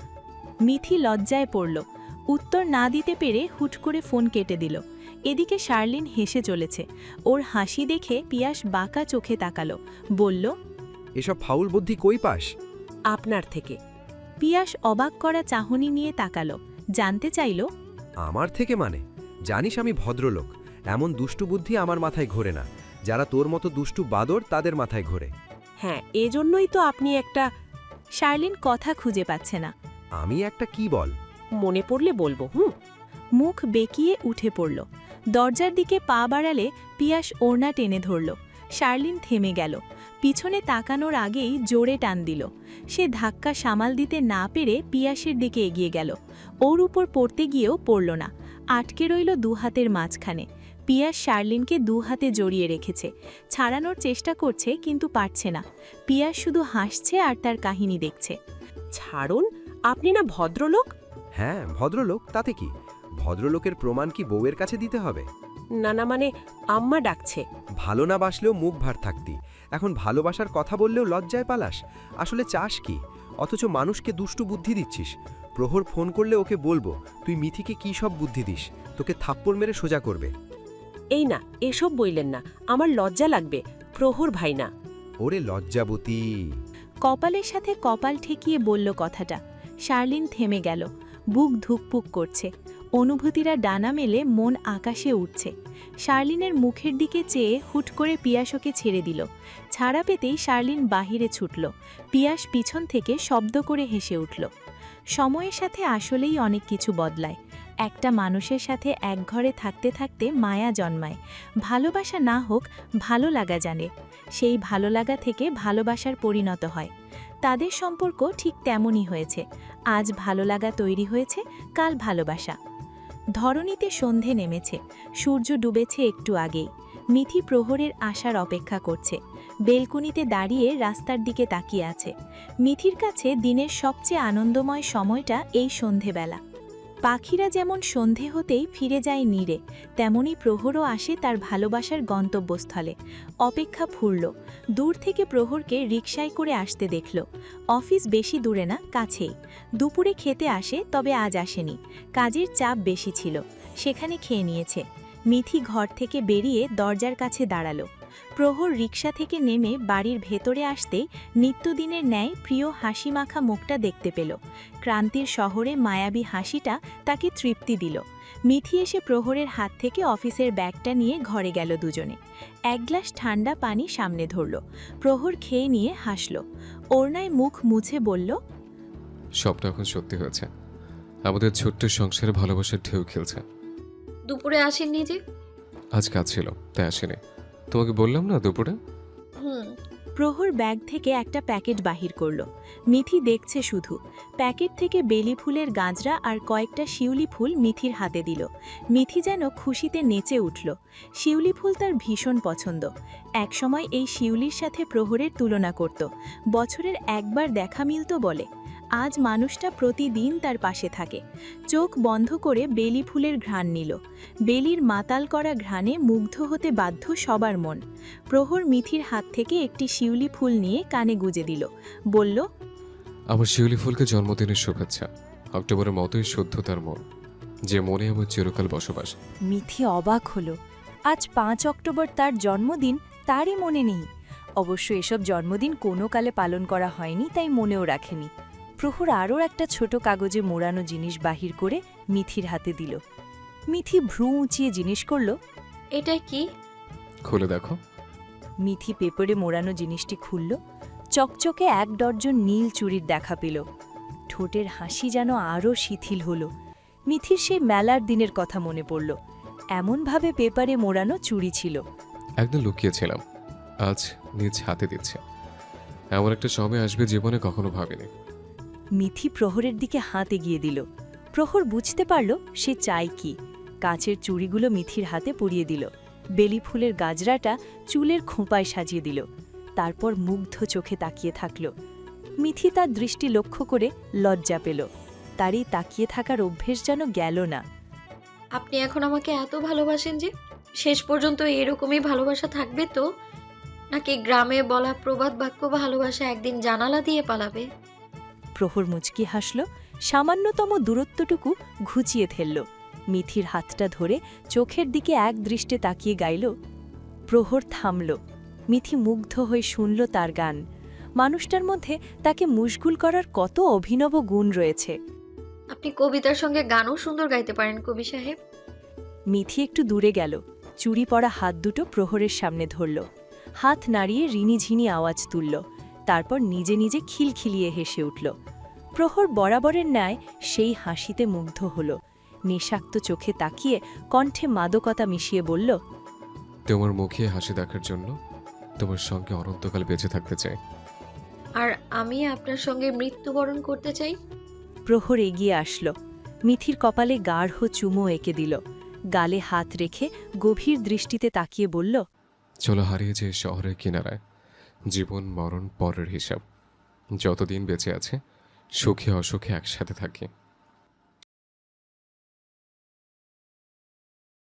Speaker 2: মিথি লজ্জায় পড়ল। উত্তর না দিতে পেরে হুট করে ফোন কেটে দিল। এদিকে শার্লিন হেসে চলেছে। ওর হাসি দেখে পিয়াস বাঁকা চোখে তাকালো, বলল,
Speaker 3: এসব ফাউল বুদ্ধি কই পাস?
Speaker 8: আপনার থেকে।
Speaker 2: পিয়াস অবাক করা চাহনি নিয়ে তাকালো, জানতে চাইল,
Speaker 3: আমার থেকে মানে? জানিস আমি ভদ্রলোক, এমন দুষ্টু বুদ্ধি আমার মাথায় ঘোরে না। যারা তোর মতো দুষ্টু বাদর তাদের মাথায় ঘোরে।
Speaker 8: হ্যাঁ, এজন্যই তো আপনি একটা।
Speaker 2: শার্লিন কথা খুঁজে পাচ্ছে না।
Speaker 3: আমি একটা কি বল?
Speaker 8: মনে পড়লে বলবো।
Speaker 2: মুখ বেঁকিয়ে উঠে পড়ল। দরজার দিকে পা বাড়ালে পিয়াস ওড়না টেনে ধরল। শার্লিন থেমে গেল। পিছনে তাকানোর আগেই জোরে টান দিল। সে ধাক্কা সামাল দিতে না পেরে পিয়াসের দিকে এগিয়ে গেল। ওর উপর পড়তে গিয়েও পড়ল না, আটকে রইল দুহাতের মাঝখানে। পিয়াস শার্লিনকে দুহাতে জড়িয়ে রেখেছে, ছাড়ানোর চেষ্টা করছে কিন্তু পারছে না। পিয়াস শুধু হাসছে আর তার কাহিনী দেখছে।
Speaker 8: ছাড়ুন, আপনি না ভদ্রলোক?
Speaker 3: হ্যাঁ ভদ্রলোক, তাতে কি? ভদ্রলোকের প্রমাণ কি বউয়ের কাছে দিতে হবে?
Speaker 8: না না, মানে আম্মা ডাকছে।
Speaker 3: ভালো না বাসলেও মুখ ভার থাকতি, এখন ভালোবাসার কথা বললেও লজ্জায় পালাস। আসলে চাস কি? অথচ মানুষকে দুষ্টু বুদ্ধি দিচ্ছিস। প্রহর ফোন করলে ওকে বলবো তুই মিথিকে কি সব বুদ্ধি দিস, তোকে থাপ্পড় মেরে সোজা করবে।
Speaker 8: এই না, এসব বইলেন না, আমার লজ্জা লাগবে। প্রহর ভাই না।
Speaker 3: ওরে লজ্জাবতী।
Speaker 2: কপালের সাথে কপাল ঠেকিয়ে বলল কথাটা। শার্লিন থেমে গেল, বুক ধুকপুক করছে। অনুভূতিরা ডানা মেলে মন আকাশে উঠছে। শার্লিনের মুখের দিকে চেয়ে হুট করে পিয়াসকে ছেড়ে দিল। ছাড়া পেতেই শার্লিন বাহিরে ছুটল। পিয়াস পিছন থেকে শব্দ করে হেসে উঠল। সময়ের সাথে আসলেই অনেক কিছু বদলায়। একটা মানুষের সাথে এক ঘরে থাকতে থাকতে মায়া জন্মায়। ভালোবাসা না হোক, ভালো লাগা জানে। সেই ভালো লাগা থেকে ভালোবাসার পরিণত হয়। তাদের সম্পর্ক ঠিক তেমনই হয়েছে। আজ ভালো লাগা তৈরি হয়েছে, কাল ভালোবাসা। ধরণীতে সন্ধে নেমেছে, সূর্য ডুবেছে একটু আগেই। মিথি প্রহরের আসার অপেক্ষা করছে। বেলকুনিতে দাঁড়িয়ে রাস্তার দিকে তাকিয়ে আছে। মিথির কাছে দিনের সবচেয়ে আনন্দময় সময়টা এই সন্ধেবেলা। পাখিরা যেমন সন্ধে হতেই ফিরে যায় নীড়ে, তেমনি প্রহরও আসে তার ভালোবাসার গন্তব্যস্থলে। অপেক্ষা ফুরল। দূর থেকে প্রহরকে রিকশায় করে আসতে দেখল। অফিস বেশি দূরে না, কাছেই। দুপুরে খেতে আসে, তবে আজ আসেনি। কাজের চাপ বেশি ছিল, সেখানে খেয়ে নিয়েছে। মিথি ঘর থেকে বেরিয়ে দরজার কাছে দাঁড়ালো। প্রহর রিকশা থেকে নেমে বাড়ির ভেতরে আসতেই নিত্যদিনের ন্যায় প্রিয় হাসি মাখা মুখটা দেখতে পেল। ক্রান্তির শহরে মায়াবী হাসিটা তাকে তৃপ্তি দিল। মিথি এসে প্রহরের হাত থেকে অফিসের ব্যাগটা নিয়ে ঘরে গেল দুজনে। এক গ্লাস ঠান্ডা পানি সামনে ধরল। প্রহর খেয়ে নিয়ে হাসল। ওড়নায় মুখ মুছে বলল,
Speaker 1: সবটা এখন সত্যি হয়েছে। আমাদের ছোট্ট সংসারে ভালোবাসার ঢেউ খেলছে।
Speaker 7: দুপুরে আসেননি যে?
Speaker 1: আজ কাজ ছিল, তাই আসেনি। তোমাকে বললাম না দুপুরে।
Speaker 2: প্রহর ব্যাগ থেকে একটা প্যাকেট বাহির করল। মিথি দেখছে শুধু। প্যাকেট থেকে বেলি ফুলের গাঁজরা আর কয়েকটা শিউলি ফুল মিথির হাতে দিল। মিথি যেন খুশিতে নেচে উঠল। শিউলি ফুল তার ভীষণ পছন্দ। একসময় এই শিউলির সাথে প্রহরের তুলনা করত। বছরের একবার দেখা মিলত বলে। আজ মানুষটা প্রতিদিন তার পাশে থাকে। চোখ বন্ধ করে বেলি ফুলের ঘ্রাণ নিল। বেলির মাতাল করা ঘ্রাণে মুগ্ধ হতে বাধ্য সবার মন। প্রহর মিথির হাত থেকে একটি শিউলি ফুল নিয়ে কানে গুজে দিল, বলল,
Speaker 1: আমার শিউলি ফুলকে জন্মদিনের শুভেচ্ছা। অক্টোবরের মতোই শুদ্ধতার মন, যে মনে আমার চিরকাল বসবাস।
Speaker 12: মিথি অবাক হলো। আজ 5 অক্টোবর তার জন্মদিন, তারই মনে নেই। অবশ্য এসব জন্মদিন কোনো কালে পালন করা হয়নি, তাই মনেও রাখেনি। প্রহর আরও একটা ছোট কাগজে মোড়ানো জিনিস বাহির করে মিথির হাতে দিল। মিথি ভ্রু উঁচিয়ে জিজ্ঞেস করল,
Speaker 7: এটা কি?
Speaker 1: খুলে দেখো।
Speaker 12: মিথি পেপারে মোড়ানো জিনিসটি খুলল। চকচকে 1 ডর্জন নীল চুড়ির দেখা পেল। ঠোঁটের হাসি যেন আরও শিথিল হল। মিথির সেই মেলার দিনের কথা মনে পড়ল। এমনভাবে পেপারে মোড়ানো চুড়ি ছিল।
Speaker 1: একদিন লুকিয়েছিলাম, আজ নিজ হাতে দিচ্ছে। এমন একটা সময় আসবে জীবনে কখনো ভাবিনি।
Speaker 12: মিথি প্রহরের দিকে হাত এগিয়ে দিল। প্রহর বুঝতে পারল সে চায় কি। কাচের চুড়িগুলো মিথির হাতে পরিয়ে দিল। বেলি ফুলের গাজরাটা চুলের খোঁপায় সাজিয়ে দিল, তারপর মুগ্ধ চোখে তাকিয়ে থাকল। মিথি তার দৃষ্টি লক্ষ্য করে লজ্জা পেল। তারই তাকিয়ে থাকার অভ্যেস যেন গেল না।
Speaker 7: আপনি এখন আমাকে এত ভালোবাসেন যে শেষ পর্যন্ত এরকমই ভালোবাসা থাকবে তো, নাকি গ্রামে বলা প্রবাদ বাক্য ভালোবাসা একদিন জানালা দিয়ে পালাবে?
Speaker 12: প্রহর মুচকি হাসল, সামান্যতম দূরত্বটুকু ঘুচিয়ে ফেলল। মিথির হাতটা ধরে চোখের দিকে এক দৃষ্টে তাকিয়ে গাইল। প্রহর থামল। মিথি মুগ্ধ হয়ে শুনল তার গান। মানুষটার মধ্যে তাকে মুশগুল করার কত অভিনব গুণ রয়েছে।
Speaker 7: আপনি কবিতার সঙ্গে গানও সুন্দর গাইতে পারেন কবি সাহেব।
Speaker 12: মিথি একটু দূরে গেল, চুরি পড়া হাত দুটো প্রহরের সামনে ধরল, হাত নাড়িয়ে রিনিঝিনি আওয়াজ তুলল, তারপর নিজে নিজে খিলখিলিয়ে হেসে উঠল। প্রহর বরাবরের ন্যায় সেই হাসিতে মুগ্ধ হল। নেশাক্ত চোখে তাকিয়ে কণ্ঠে মাদকতা মিশিয়ে বলল,
Speaker 1: তোমার মুখে হাসি দেখার জন্য তোমার সঙ্গে অনন্তকাল বেঁচে থাকতে চাই।
Speaker 7: আর আমি আপনার সঙ্গে মৃত্যুবরণ করতে চাই।
Speaker 12: প্রহর এগিয়ে আসল, মিথির কপালে গাঢ় চুমো এঁকে দিল, গালে হাত রেখে গভীর দৃষ্টিতে তাকিয়ে বলল,
Speaker 1: চলো হারিয়ে যে শহরের কিনারায়, জীবন মরণ পরের হিসাব। যতদিন বেঁচে আছে সুখে অসুখে একসাথে থাকি।